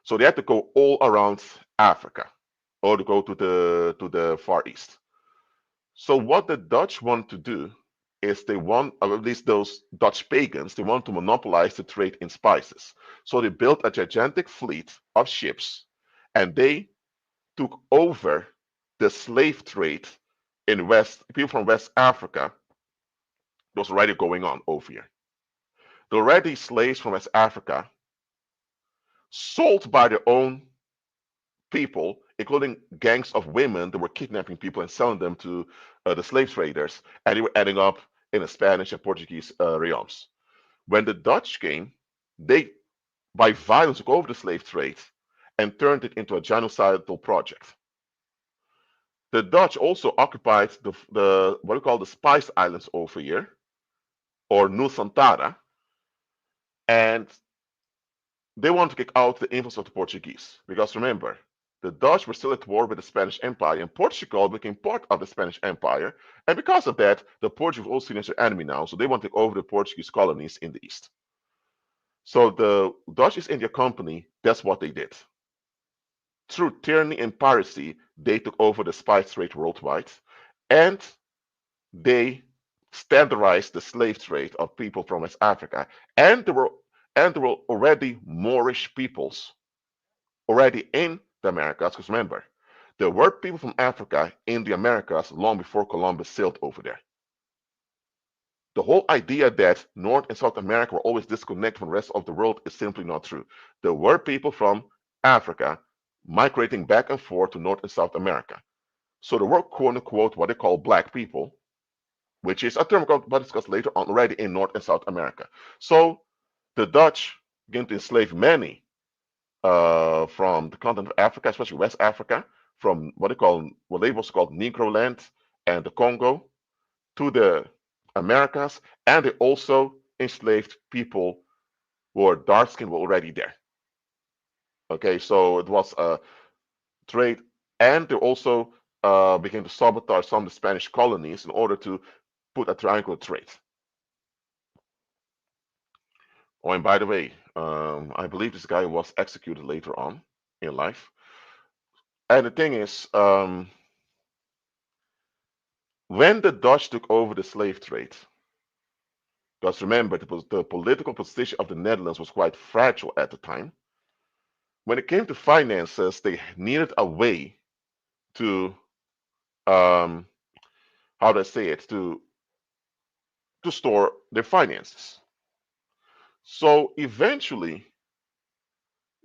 So they had to go all around Africa or to go to the Far East. So what the Dutch want to do is they want, or at least those Dutch pagans, they want to monopolize the trade in spices. So they built a gigantic fleet of ships and they took over the slave trade in people from West Africa that was already going on over here. The already slaves from West Africa sold by their own people, including gangs of women that were kidnapping people and selling them to the slave traders, and they were ending up in the Spanish and Portuguese realms. When the Dutch came, they, by violence, took over the slave trade and turned it into a genocidal project. The Dutch also occupied the what we call the Spice Islands over here, or Nusantara, and they wanted to kick out the influence of the Portuguese. Because remember, the Dutch were still at war with the Spanish Empire, and Portugal became part of the Spanish Empire. And because of that, the Portuguese were also seen as their enemy now, so they want to take over the Portuguese colonies in the east. So the Dutch East India Company, that's what they did. Through tyranny and piracy, they took over the spice trade worldwide, and they standardized the slave trade of people from West Africa. And there were already Moorish peoples already in the Americas, because remember, there were people from Africa in the Americas long before Columbus sailed over there. The whole idea that North and South America were always disconnected from the rest of the world is simply not true. There were people from Africa migrating back and forth to North and South America. So there were quote unquote what they call black people, which is a term we'll discuss later on already in North and South America. So the Dutch began to enslave many from the continent of Africa, especially West Africa, from what they was called Negro land and the Congo to the Americas, and they also enslaved people who were dark skinned were already there. Okay, so it was a trade, and they also began to sabotage some of the Spanish colonies in order to put a triangular trade. Oh, and by the way, I believe this guy was executed later on in life. And the thing is, when the Dutch took over the slave trade, because remember, the political position of the Netherlands was quite fragile at the time. When it came to finances, they needed a way to, um, how do I say it, to store their finances. So eventually,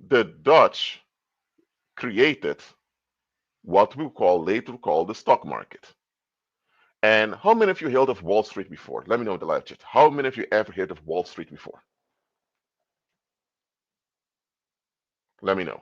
the Dutch created what we later call the stock market. And how many of you heard of Wall Street before? Let me know in the live chat. How many of you ever heard of Wall Street before? Let me know.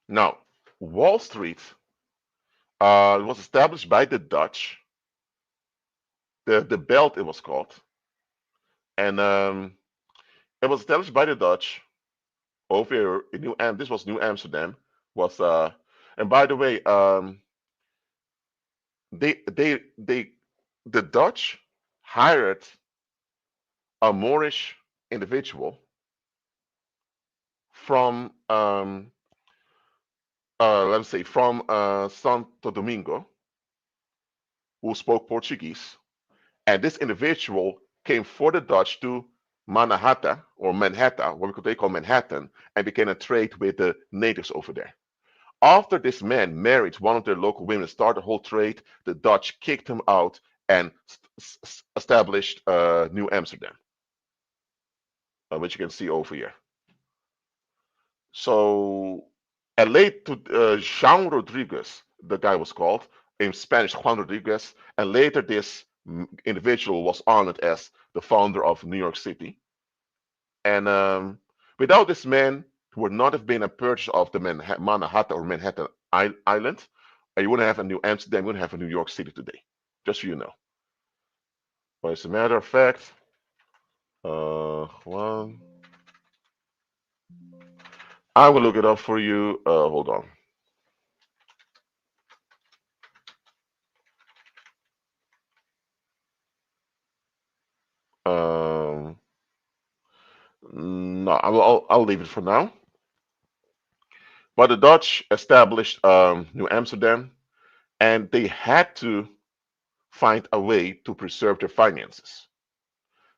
Now, Wall Street was established by the Dutch. The Belt, it was called, and it was established by the Dutch over here in New Am. This was New Amsterdam. Was and by the way, they the Dutch hired a Moorish individual from let's say from Santo Domingo, who spoke Portuguese, and this individual came for the Dutch to Manhattan or Manhattan, what they call Manhattan, and began a trade with the natives over there. After this man married one of their local women and started the whole trade, the Dutch kicked him out and established New Amsterdam, which you can see over here. So, and later, Jean Rodriguez, the guy was called, in Spanish, Juan Rodriguez, and later this individual was honored as the founder of New York City. And without this man, who would not have been a purchase of the Manhattan or Manhattan Island, and you wouldn't have a New Amsterdam, you wouldn't have a New York City today, just so you know. But as a matter of fact, one, I will look it up for you. Hold on. Um, no, I'll leave it for now. But the Dutch established New Amsterdam, and they had to find a way to preserve their finances.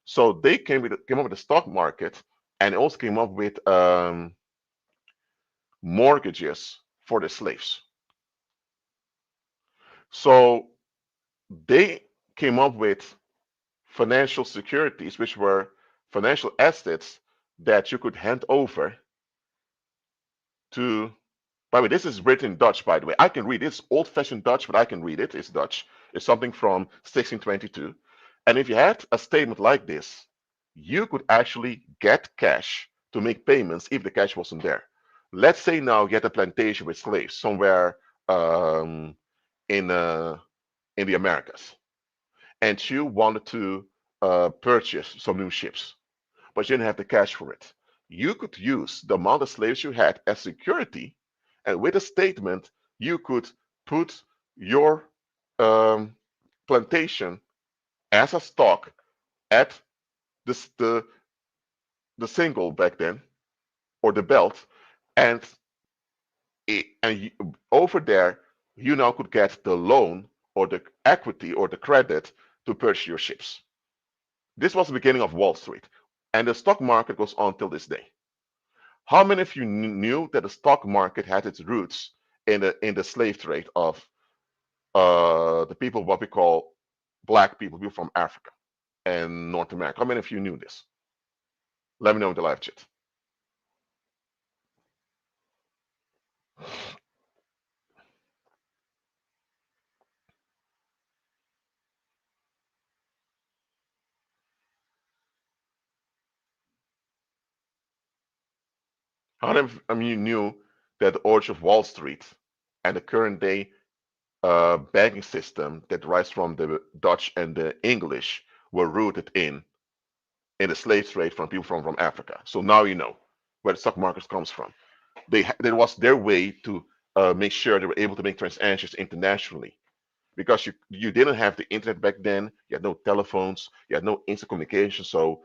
So they came up with the stock market, and also came up with mortgages for the slaves. So they came up with financial securities, which were financial assets that you could hand over to. By the way, this is written in Dutch, by the way. I can read it. It's old fashioned Dutch, but I can read it. It's Dutch. It's something from 1622. And if you had a statement like this, you could actually get cash to make payments if the cash wasn't there. Let's say now you had a plantation with slaves somewhere in in the Americas, and you wanted to purchase some new ships, but you didn't have the cash for it. You could use the amount of slaves you had as security, and with a statement, you could put your um, plantation as a stock at this, the single back then, or the belt, and over there, you now could get the loan or the equity or the credit to purchase your ships. This was the beginning of Wall Street, and the stock market goes on till this day. How many of you knew that the stock market had its roots in the slave trade of the people, what we call black people, people from Africa and North America? How many of you knew this? Let me know in the live chat. How many of you knew that the origin of Wall Street and the current day banking system that derives from the Dutch and the English were rooted in the slave trade from people from Africa? So now you know where the stock market comes from. That was their way to make sure they were able to make transactions internationally, because you didn't have the internet back then. You had no telephones, you had no instant communication, so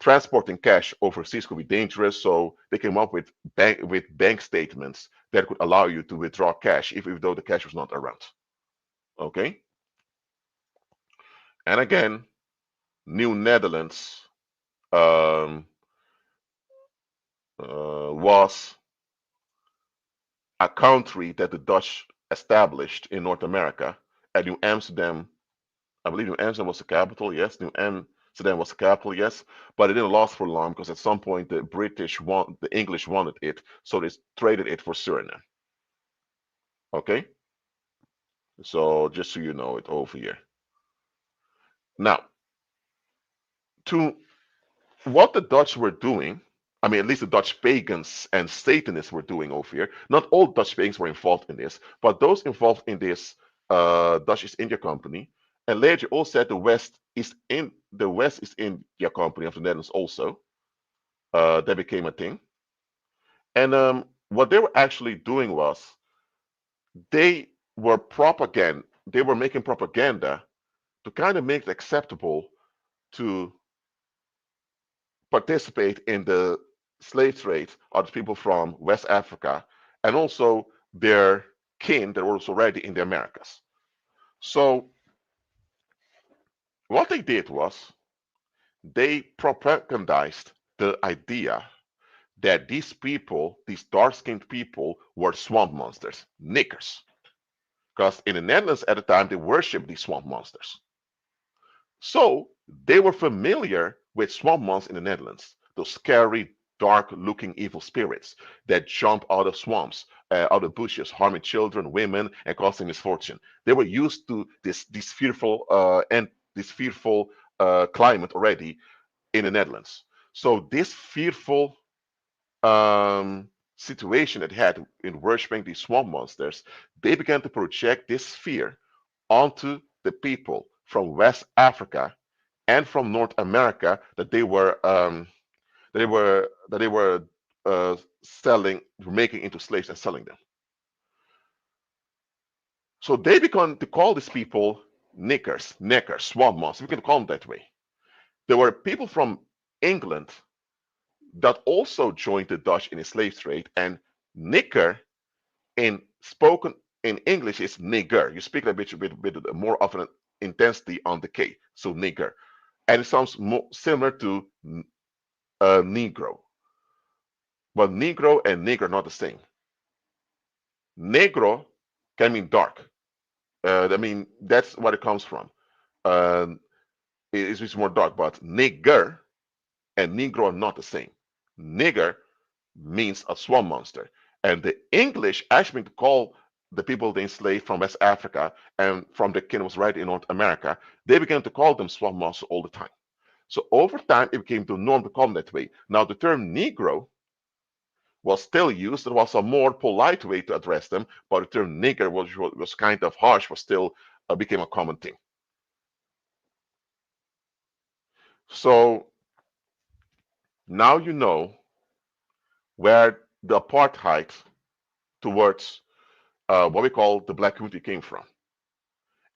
transporting cash overseas could be dangerous. So they came up with bank statements that could allow you to withdraw cash even though the cash was not around. Okay, and again, New Netherlands um, was a country that the Dutch established in North America, and New Amsterdam, I believe New Amsterdam was the capital, yes. New Amsterdam was the capital, yes. But it didn't last for long because at some point the English wanted it, so they traded it for Suriname. Okay, so just so you know it over here. Now, to what the Dutch were doing, I mean, at least the Dutch pagans and Satanists were doing over here. Not all Dutch pagans were involved in this, but those involved in this Dutch East India Company, and later also said the West East India Company of the Netherlands also. That became a thing, and what they were actually doing was they they were making propaganda to kind of make it acceptable to participate in the slave trade of the people from West Africa, and also their kin that was already in the Americas. So what they did was they propagandized the idea that these people, these dark-skinned people, were swamp monsters, niggers. Because in the Netherlands at the time, they worshipped these swamp monsters. So they were familiar with swamp monsters in the Netherlands, those scary, dark-looking evil spirits that jump out of swamps, out of bushes, harming children, women, and causing misfortune. They were used to this fearful and this fearful climate already in the Netherlands. So this fearful situation that had in worshiping these swamp monsters, they began to project this fear onto the people from West Africa and from North America that they were selling, making into slaves and selling them. So they began to call these people niggers, neckers, swamp monsters. We can call them that way. There were people from England that also joined the Dutch in the slave trade, and nigger in spoken in English is nigger. You speak a bit more of an intensity on the K, so nigger, and it sounds more similar to Negro, but Negro and nigger are not the same. Negro can mean dark. I mean that's what it comes from. Um, it's more dark, but nigger and Negro are not the same. Nigger means a swamp monster. And the English actually call the people they enslaved from West Africa and from the kingdoms right in North America, they began to call them swamp monsters all the time. So over time, it became the norm to call them that way. Now, the term Negro was still used. It was a more polite way to address them, but the term nigger was kind of harsh, was still became a common thing. So now you know where the apartheid towards what we call the black community came from.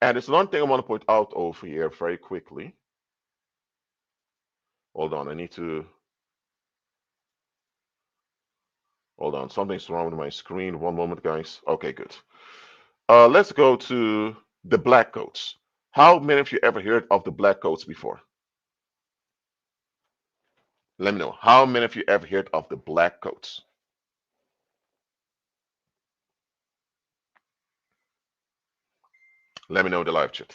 And there's one thing I want to point out over here very quickly. Hold on, I need to. Hold on, something's wrong with my screen. One moment, guys. Okay, good. Let's go to the black coats. How many of you ever heard of the black coats before? Let me know. How many of you ever heard of the black coats? Let me know in the live chat.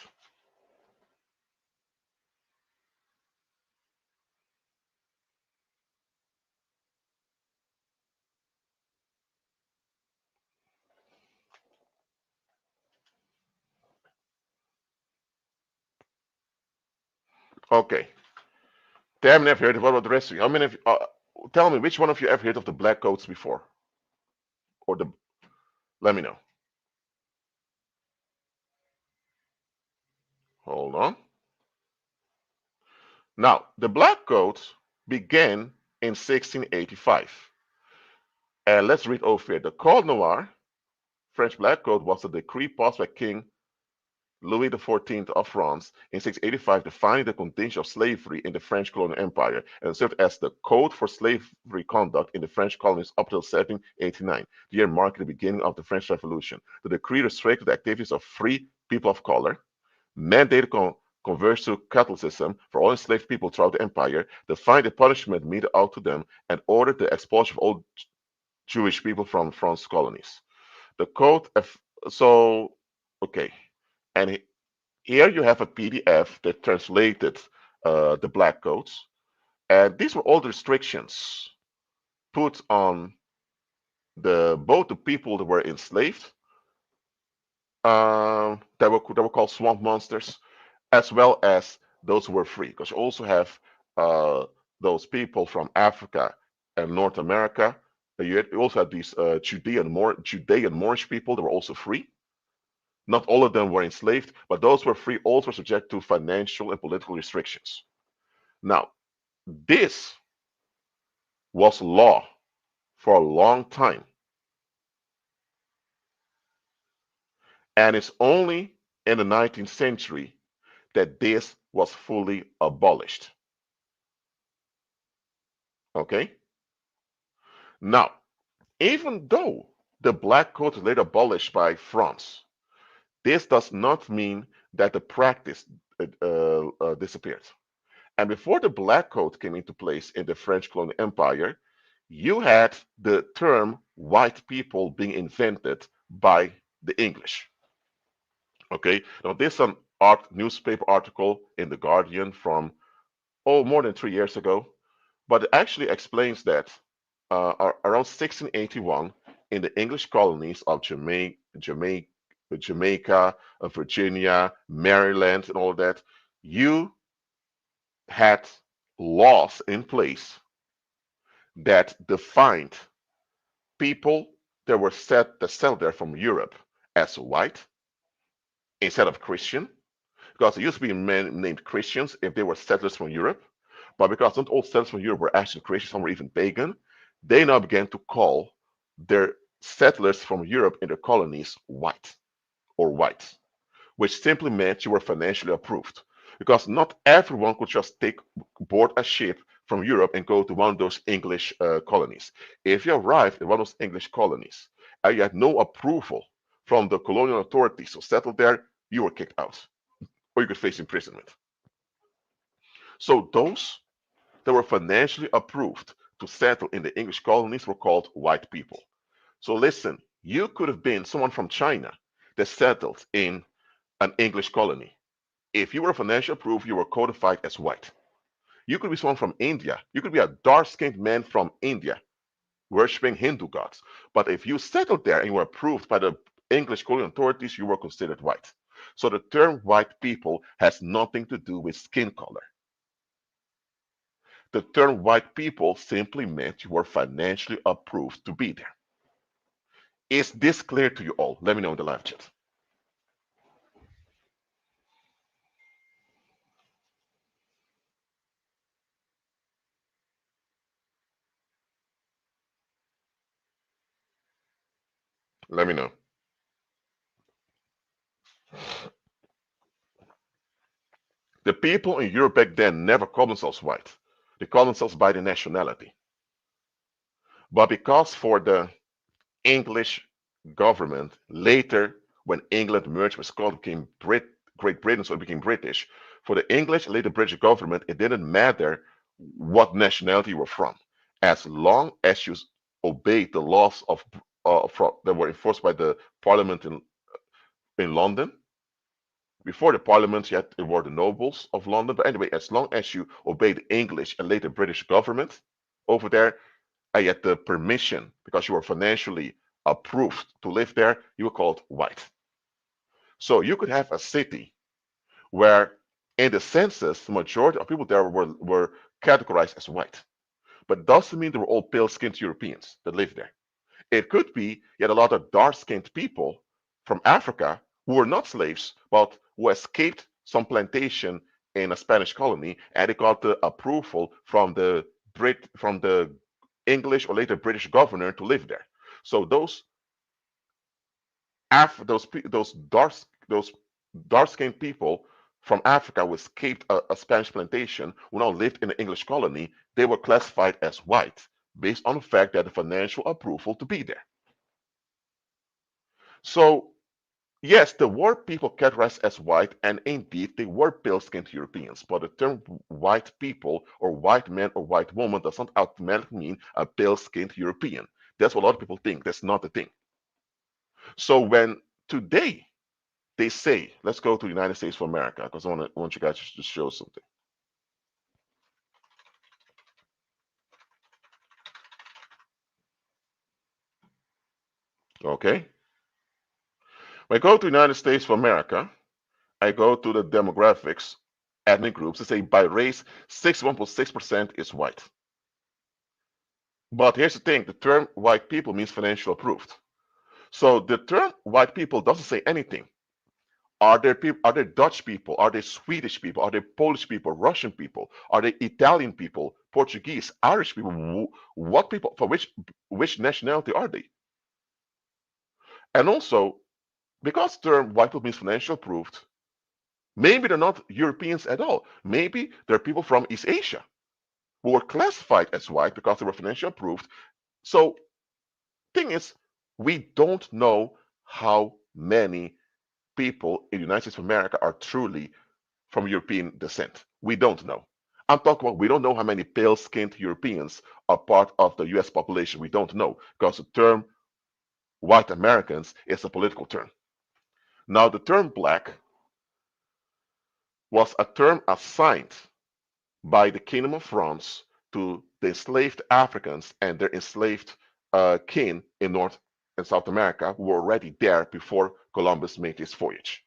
Okay. Damn, never heard of. What about the rest of you? How many of you? Tell me, which one of you ever heard of the black coats before? Or the? Let me know. Hold on. Now, the black coats began in 1685. And let's read over here. The Code Noir, French black coat, was a decree passed by King Louis XIV of France in 1685 defining the condition of slavery in the French colonial empire and served as the code for slavery conduct in the French colonies up until 1789, the year marking the beginning of the French Revolution. The decree restricted the activities of free people of color, mandated conversion to Catholicism for all enslaved people throughout the empire, defined the punishment meted out to them, and ordered the expulsion of all Jewish people from France's colonies. The code, so, okay, and here you have a PDF that translated the black codes, and these were all the restrictions put on both the people that were enslaved, that were called swamp monsters, as well as those who were free. Because you also have those people from Africa and North America. You also had these Judean Moorish people that were also free. Not all of them were enslaved, but those who were free also were subject to financial and political restrictions. Now, this was law for a long time, and it's only in the 19th century that this was fully abolished. Okay? Now, even though The black coat was later abolished by France. This does not mean that the practice disappeared. And before the black coat came into place in the French colonial empire, you had the term white people being invented by the English. Okay, now this is an newspaper article in the Guardian from more than 3 years ago, but it actually explains that around 1681 in the English colonies of Jamaica, Virginia, Maryland, and all that, you had laws in place that defined people that were that settled there from Europe as white instead of Christian, because there used to be men named Christians if they were settlers from Europe, but because not all settlers from Europe were actually Christian, some were even pagan, they now began to call their settlers from Europe in their colonies white or whites, which simply meant you were financially approved. Because not everyone could just board a ship from Europe and go to one of those English colonies. If you arrived in one of those English colonies and you had no approval from the colonial authorities to settle there, you were kicked out, or you could face imprisonment. So those that were financially approved to settle in the English colonies were called white people. So listen, you could have been someone from China that settled in an English colony. If you were financially approved, you were codified as white. You could be someone from India. You could be a dark-skinned man from India worshiping Hindu gods. But if you settled there and you were approved by the English colonial authorities, you were considered white. So the term white people has nothing to do with skin color. The term white people simply meant you were financially approved to be there. Is this clear to you all? Let me know in the live chat. Let me know. The people in Europe back then never called themselves white. They called themselves by the nationality. But because for the English government, later when England merged with Scotland, became Great Britain, so it became British. For the English, later British government, it didn't matter what nationality you were from, as long as you obeyed the laws of that were enforced by the Parliament in London. Before the Parliament, yet it were the nobles of London. But anyway, as long as you obeyed the English and later British government over there, and yet the permission, because you were financially approved to live there, you were called white. So you could have a city where in the census, the majority of people there were categorized as white. But it doesn't mean they were all pale-skinned Europeans that lived there. It could be you had a lot of dark-skinned people from Africa who were not slaves, but who escaped some plantation in a Spanish colony, and they got the approval from the English or later British governor to live there. So those dark-skinned people from Africa who escaped a Spanish plantation, who now lived in an English colony, they were classified as white based on the fact that the financial approval to be there. So yes, there were people categorized as white, and indeed they were pale-skinned Europeans. But the term white people or white man or white woman does not automatically mean a pale-skinned European. That's what a lot of people think. That's not the thing. So when today they say, let's go to the United States of America, because I want you guys to show something. Okay? When I go to the United States of America, I go to the demographics, ethnic groups, they say by race, 61.6% is white. But here's the thing, the term white people means financial approved. So the term white people doesn't say anything. Are there Dutch people? Are there Swedish people? Are there Polish people? Russian people? Are there Italian people? Portuguese? Irish people? What people? For which nationality are they? And also, because the term white people means financial approved, maybe they're not Europeans at all. Maybe they're people from East Asia who were classified as white because they were financially approved. So, thing is, We don't know how many people in the United States of America are truly from European descent. We don't know. I'm talking about we don't know how many pale skinned Europeans are part of the US population. We don't know because the term white Americans is a political term. Now, the term black was a term assigned by the Kingdom of France to the enslaved Africans and their enslaved kin in North and South America who were already there before Columbus made his voyage.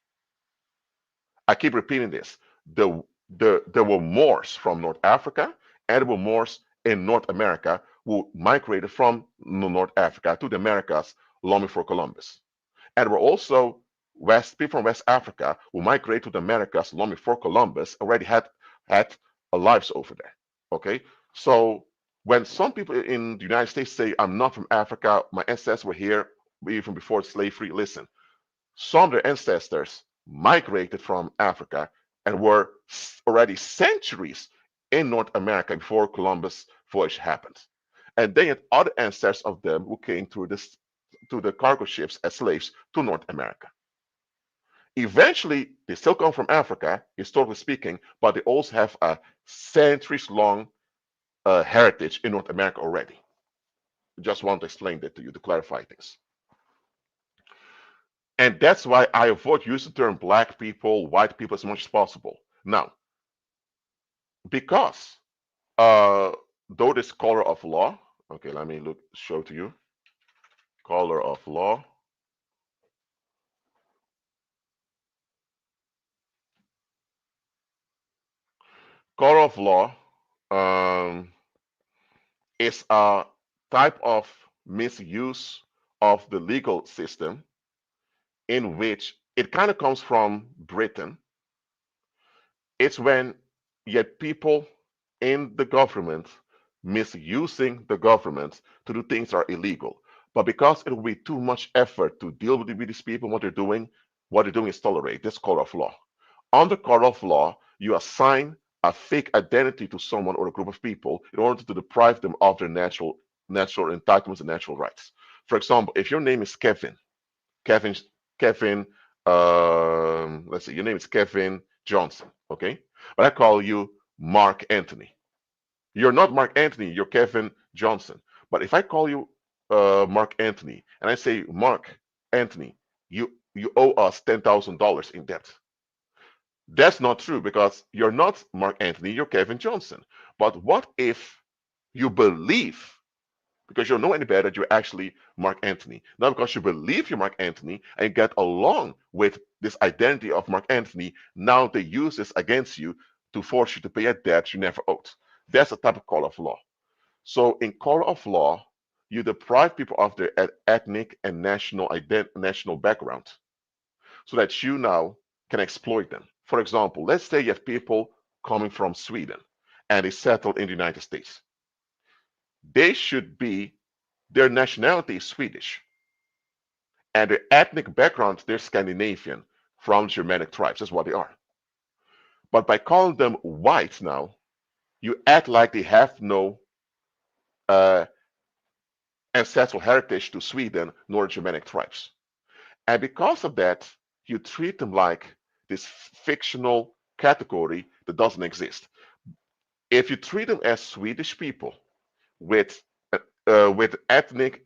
I keep repeating this. The, there were Moors from North Africa and there were Moors in North America who migrated from North Africa to the Americas long before Columbus. And there were also people from West Africa who migrated to the Americas long before Columbus already had lives over there. Okay, so when some people in the United States say, "I'm not from Africa, my ancestors were here even before slavery," listen, some of their ancestors migrated from Africa and were already centuries in North America before Columbus' voyage happened. And then had other ancestors of them who came through the cargo ships as slaves to North America. Eventually, they still come from Africa, historically speaking, but they also have a centuries long heritage in North America already. Just want to explain that to you to clarify things. And that's why I avoid using the term black people, white people as much as possible. Now, because though this color of law, okay, let me show to you. Color of law. Color of law is a type of misuse of the legal system in which it kind of comes from Britain. It's when you had people in the government misusing the government to do things that are illegal. But because it will be too much effort to deal with these people, what they're doing is tolerate this court of law. Under court of law, you assign a fake identity to someone or a group of people in order to deprive them of their natural entitlements and natural rights. For example, if your name is Kevin, Kevin, let's see, your name is Kevin Johnson, okay? But I call you Mark Anthony. You're not Mark Anthony, you're Kevin Johnson. But if I call you Mark Anthony and I say, Mark Anthony, you owe us $10,000 in debt. That's not true because you're not Mark Anthony, you're Kevin Johnson. But what if you believe, because you don't know any better, that you're actually Mark Anthony? Not because you believe you're Mark Anthony and get along with this identity of Mark Anthony, now they use this against you to force you to pay a debt you never owed. That's a type of call of law. So in call of law, you deprive people of their ethnic and national background so that you now can exploit them. For example, let's say you have people coming from Sweden and they settled in the United States. They should be, their nationality is Swedish and their ethnic background, they're Scandinavian from Germanic tribes. That's what they are. But by calling them white now, you act like they have no uh, ancestral heritage to Sweden nor Germanic tribes. And because of that, you treat them like this fictional category that doesn't exist. If you treat them as Swedish people with with ethnic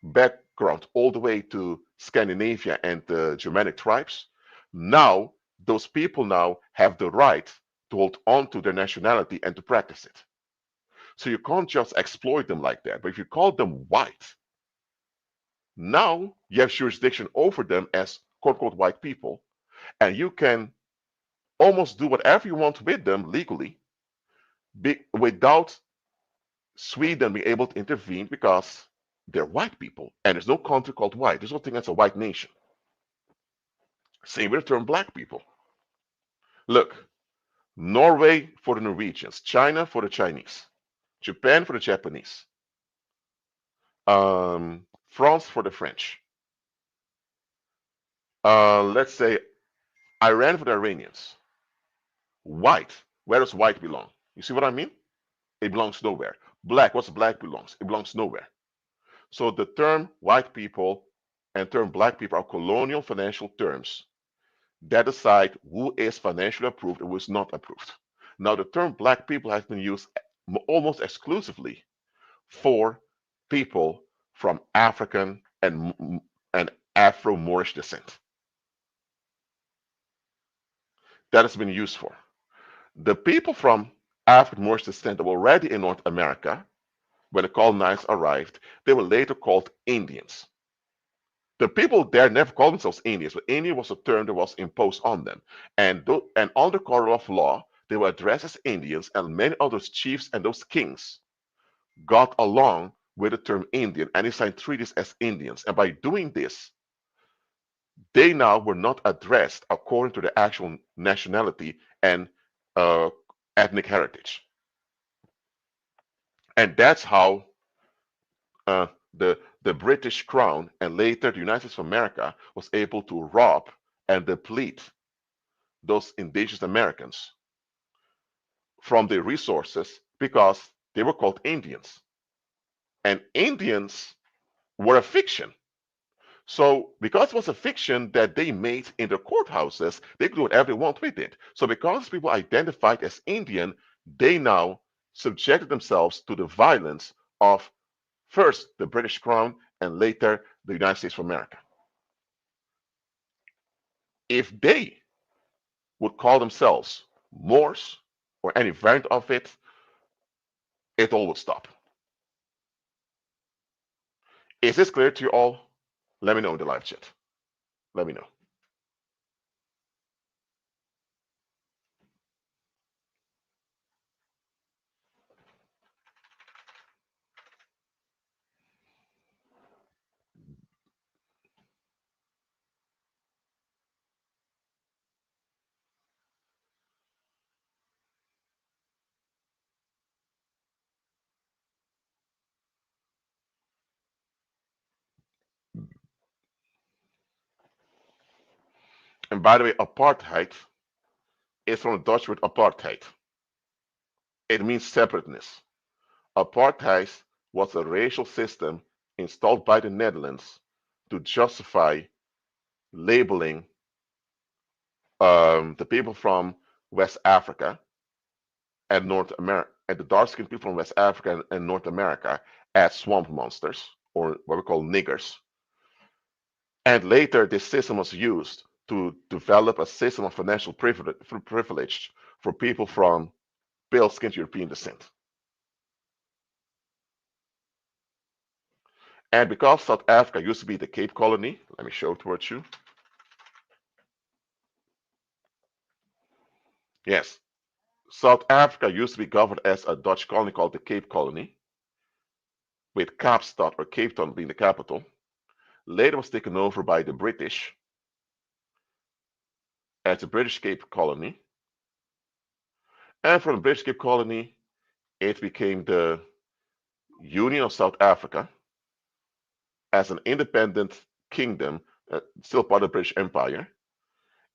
background all the way to Scandinavia and the Germanic tribes, now those people now have the right to hold on to their nationality and to practice it. So you can't just exploit them like that. But if you call them white, now you have jurisdiction over them as quote unquote white people, and you can almost do whatever you want with them legally without Sweden being able to intervene because they're white people. And there's no country called white. There's no thing that's a white nation. Same with the term black people. Look, Norway for the Norwegians, China for the Chinese, Japan for the Japanese, France for the French. Let's say Iran for the Iranians. White, where does white belong? You see what I mean? It belongs nowhere. Black, what's black belongs? It belongs nowhere. So the term white people and term black people are colonial financial terms that decide who is financially approved and who is not approved. Now, the term black people has been used almost exclusively for people from African and Afro-Moorish descent. That has been used for. The people from African Moorish descent that were already in North America when the colonizers arrived, they were later called Indians. The people there never called themselves Indians, but Indian was a term that was imposed on them. And under color of law, they were addressed as Indians, and many other chiefs and those kings got along with the term Indian and they signed treaties as Indians. And by doing this, they now were not addressed according to the actual nationality and uh, ethnic heritage. And that's how uh, the British Crown and later the United States of America was able to rob and deplete those indigenous Americans from their resources because they were called Indians. And Indians were a fiction. So, because it was a fiction that they made in the courthouses, they could do whatever they want with it. So, because people identified as Indian, they now subjected themselves to the violence of first the British Crown and later the United States of America. If they would call themselves Moors or any variant of it, it all would stop. Is this clear to you all? Let me know in the live chat. Let me know. And by the way, apartheid is from the Dutch word apartheid. It means separateness. Apartheid was a racial system installed by the Netherlands to justify labeling the people from West Africa and North America, and the dark-skinned people from West Africa and North America as swamp monsters, or what we call niggers. And later, this system was used to develop a system of financial privilege for people from pale-skinned European descent. And because South Africa used to be the Cape Colony, let me show it towards you. Yes, South Africa used to be governed as a Dutch colony called the Cape Colony, with Kaapstad or Cape Town being the capital. Later was taken over by the British as the British Cape Colony. And from the British Cape Colony, it became the Union of South Africa as an independent kingdom, still part of the British Empire.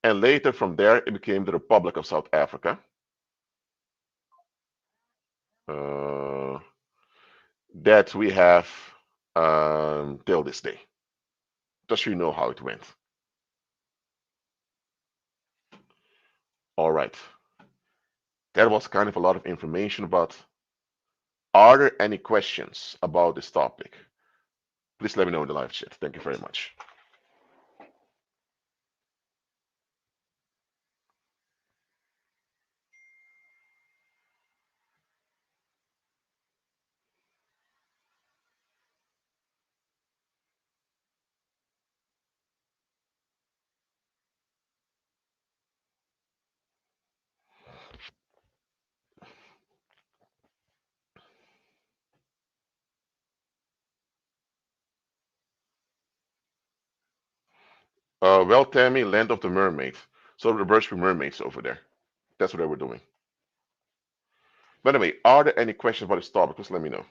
And later from there, it became the Republic of South Africa. Uh, that we have till this day. Just so you know how it went. All right. That was kind of a lot of information, but are there any questions about this topic? Please let me know in the live chat. Thank you very much. Well, Tammy, Land of the Mermaids. So the birds were mermaids over there. That's what they were doing. By the way, are there any questions about this topic? Please let me know.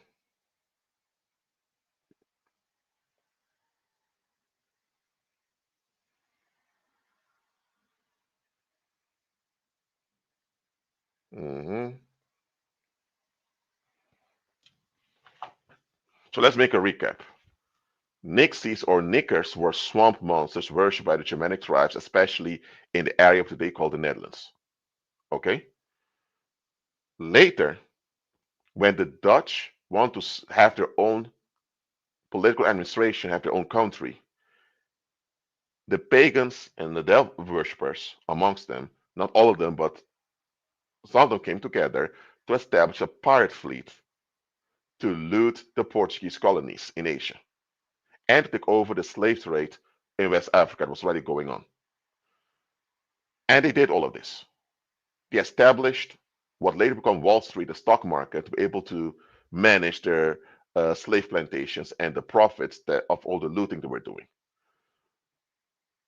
Mm-hmm. So let's make a recap. Nixies or niggers were swamp monsters worshipped by the Germanic tribes, especially in the area of today called the Netherlands. Okay? Later, when the Dutch want to have their own political administration, have their own country, the pagans and the devil worshippers amongst them, not all of them, but some of them came together to establish a pirate fleet to loot the Portuguese colonies in Asia and to take over the slave trade in West Africa that was already going on. And they did all of this. They established what later became Wall Street, the stock market, to be able to manage their slave plantations and the profits of all the looting they were doing.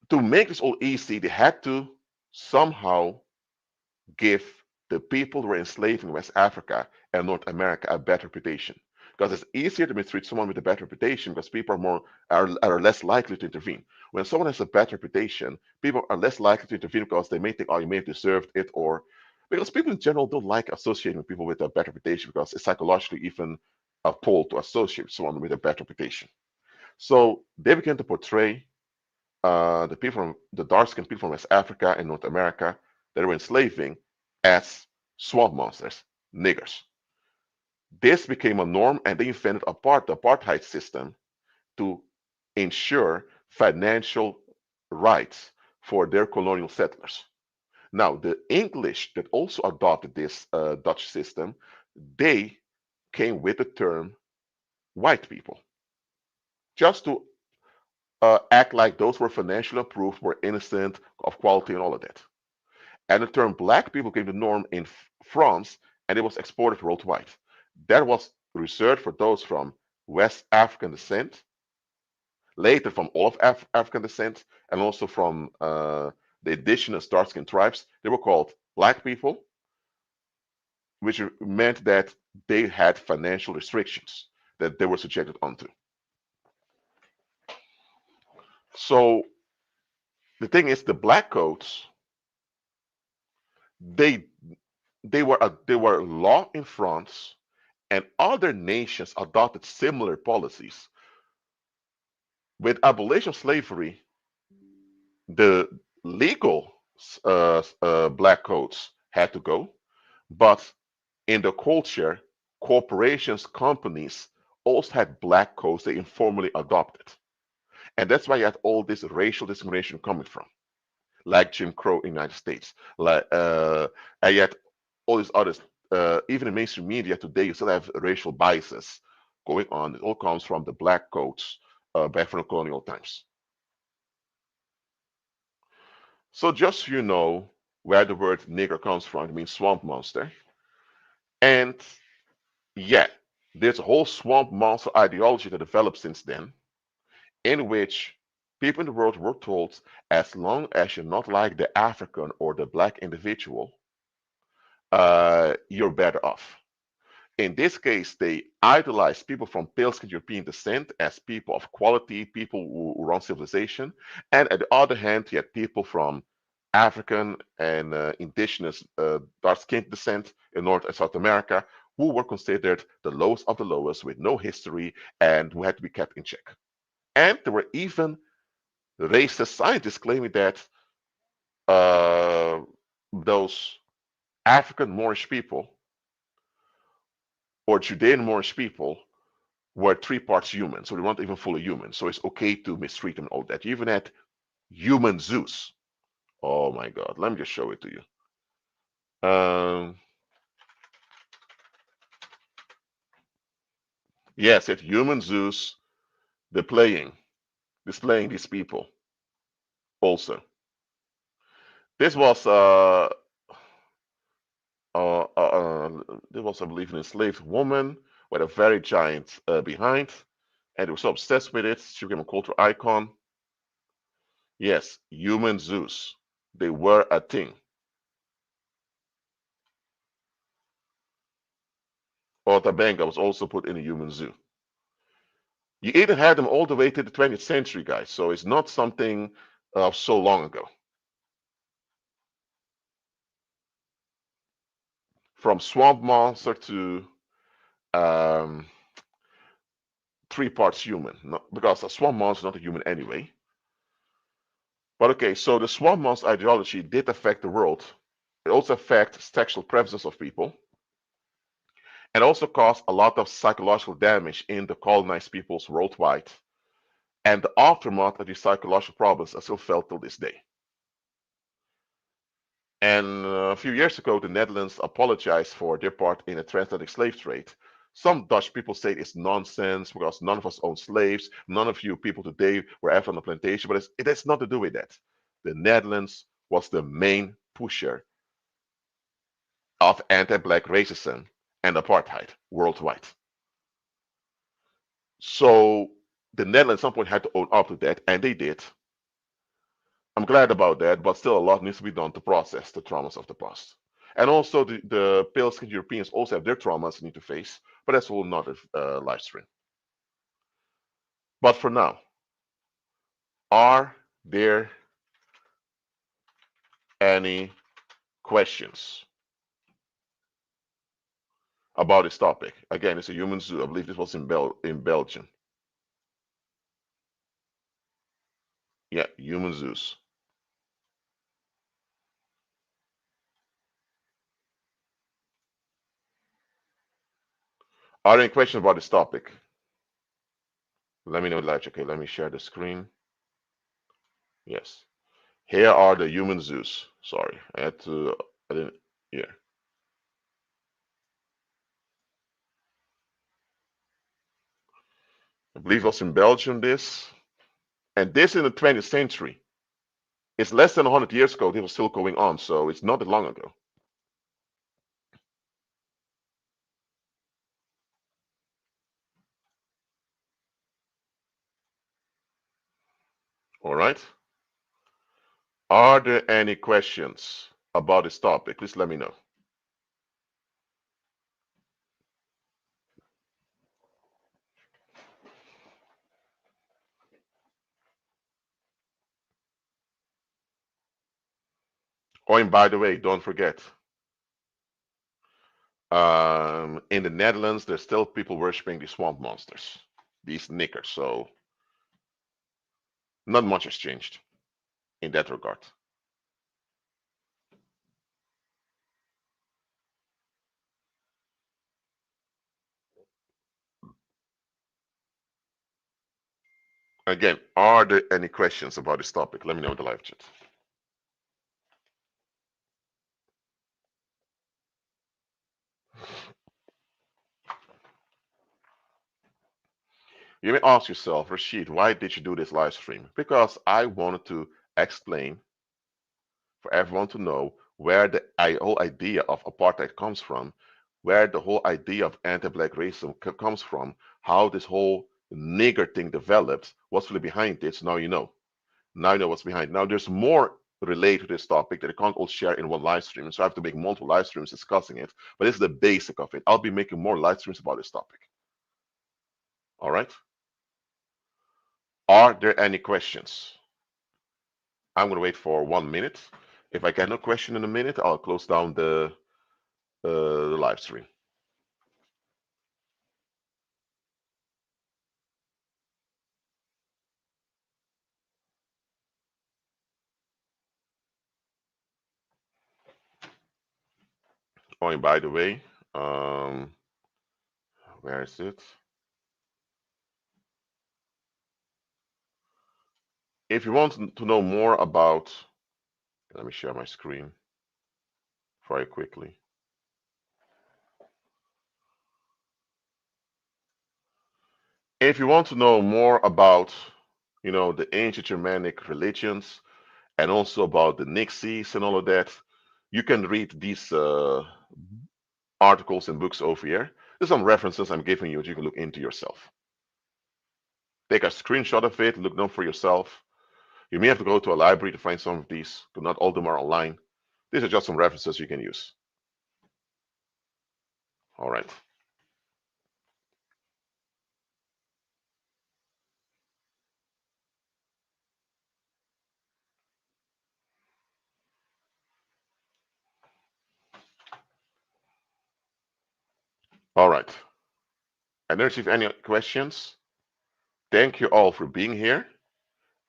To make this all easy, they had to somehow give the people who were enslaved in West Africa and North America a better reputation. Because it's easier to mistreat someone with a better reputation because people are less likely to intervene. When someone has a bad reputation, people are less likely to intervene because they may think, oh, you may have deserved it, or because people in general don't like associating with people with a bad reputation because it's psychologically even a pull to associate someone with a bad reputation. So they began to portray the people from the dark-skinned people from West Africa and North America that were enslaving as swamp monsters, niggers. This became a norm, and they invented the apartheid system to ensure financial rights for their colonial settlers. Now, the English that also adopted this Dutch system, they came with the term white people, just to act like those were financially approved, were innocent, of quality, and all of that. And the term black people became the norm in France, and it was exported worldwide. That was reserved for those from West African descent, later from all of African descent, and also from the indigenous dark-skinned tribes. They were called black people, which meant that they had financial restrictions that they were subjected onto. So the thing is, the black coats, they they were law in France, and other nations adopted similar policies. With abolition of slavery, the legal black coats had to go, but in the culture, corporations, companies also had black coats they informally adopted. And that's why you had all this racial discrimination coming from, like Jim Crow in the United States. And yet all these others, even in mainstream media today, you still have racial biases going on. It all comes from the black coats back from the colonial times. So just so you know where the word nigger comes from, it means swamp monster. And yeah, there's a whole swamp monster ideology that developed since then, in which people in the world were told as long as you're not like the African or the black individual, you're better off. In this case, they idolize people from pale-skinned European descent as people of quality, people who run civilization. And at the other hand, you had people from African and indigenous dark-skinned descent in North and South America who were considered the lowest of the lowest with no history and who had to be kept in check. And there were even racist scientists claiming that uh, those African Moorish people or Judean Moorish people were three parts human, so they weren't even fully human. So it's okay to mistreat them and all that. You even had human Zeus. Oh my God, let me just show it to you. Yes, it's human Zeus displaying these people also. This was there was, I believe, an enslaved woman with a very giant behind, and they were so obsessed with it, she became a cultural icon. Yes, human Zeus. They were a thing. Otabenga was also put in a human zoo. You even had them all the way to the 20th century, guys, so it's not something so long ago. From swamp monster to um, 3 parts human, because a swamp monster is not a human anyway. But okay, so the swamp monster ideology did affect the world. It also affects sexual preferences of people, and also caused a lot of psychological damage in the colonized peoples worldwide. And the aftermath of these psychological problems are still felt till this day. And a few years ago, the Netherlands apologized for their part in the transatlantic slave trade. Some Dutch people say it's nonsense because none of us own slaves. None of you people today were ever on the plantation, but it has nothing to do with that. The Netherlands was the main pusher of anti-black racism and apartheid worldwide. So the Netherlands at some point had to own up to that, and they did. I'm glad about that, but still a lot needs to be done to process the traumas of the past. And also the pale-skinned Europeans also have their traumas they need to face, but that's a whole nother live stream. But for now, are there any questions about this topic? Again, it's a human zoo. I believe this was in Belgium. Yeah, human zoos. Are there any questions about this topic? Let me know live. Okay, let me share the screen. Yes. Here are the human zoos. Sorry, I had to. I didn't. Yeah. I believe it was in Belgium. This and this in the 20th century. It's less than 100 years ago. This was still going on, so it's not that long ago. All right. Are there any questions about this topic? Please let me know. Oh, and by the way, don't forget, in the Netherlands, there's still people worshiping these swamp monsters, these niggers. So not much has changed in that regard. Again, are there any questions about this topic? Let me know in the live chat. You may ask yourself, Rashid, why did you do this live stream? Because I wanted to explain for everyone to know where the whole idea of apartheid comes from, where the whole idea of anti-black racism comes from, how this whole nigger thing developed, what's really behind it. So now you know. Now you know what's behind. Now there's more related to this topic that I can't all share in one live stream, so I have to make multiple live streams discussing it. But this is the basic of it. I'll be making more live streams about this topic. All right. Are there any questions? I'm going to wait for 1 minute. If I get no question in a minute, I'll close down the live stream. Oh, and by the way, where is it? If you want to know more about, let me share my screen very quickly. If you want to know more about, the ancient Germanic religions and also about the Nixies and all of that, you can read these articles and books over here. There's some references I'm giving you that you can look into yourself. Take a screenshot of it, look them for yourself. You may have to go to a library to find some of these, but not all of them are online. These are just some references you can use. All right. All right. I don't receive any questions. Thank you all for being here.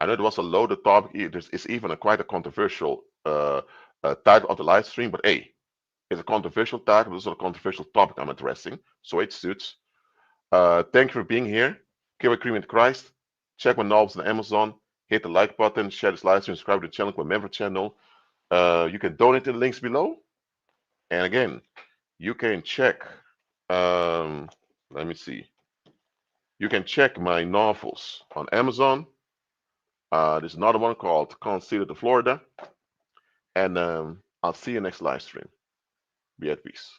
I know it was a loaded topic. It's even quite a controversial title of the live stream, but hey, it's a controversial title. It's also a controversial topic I'm addressing, so it suits. Thank you for being here. Keep agreeing with Christ. Check my novels on Amazon. Hit the like button, share this live stream, subscribe to the channel, member channel. You can donate in the links below. And again, you can check. Let me see. You can check my novels on Amazon. There's another one called Consider Florida. And I'll see you next live stream. Be at peace.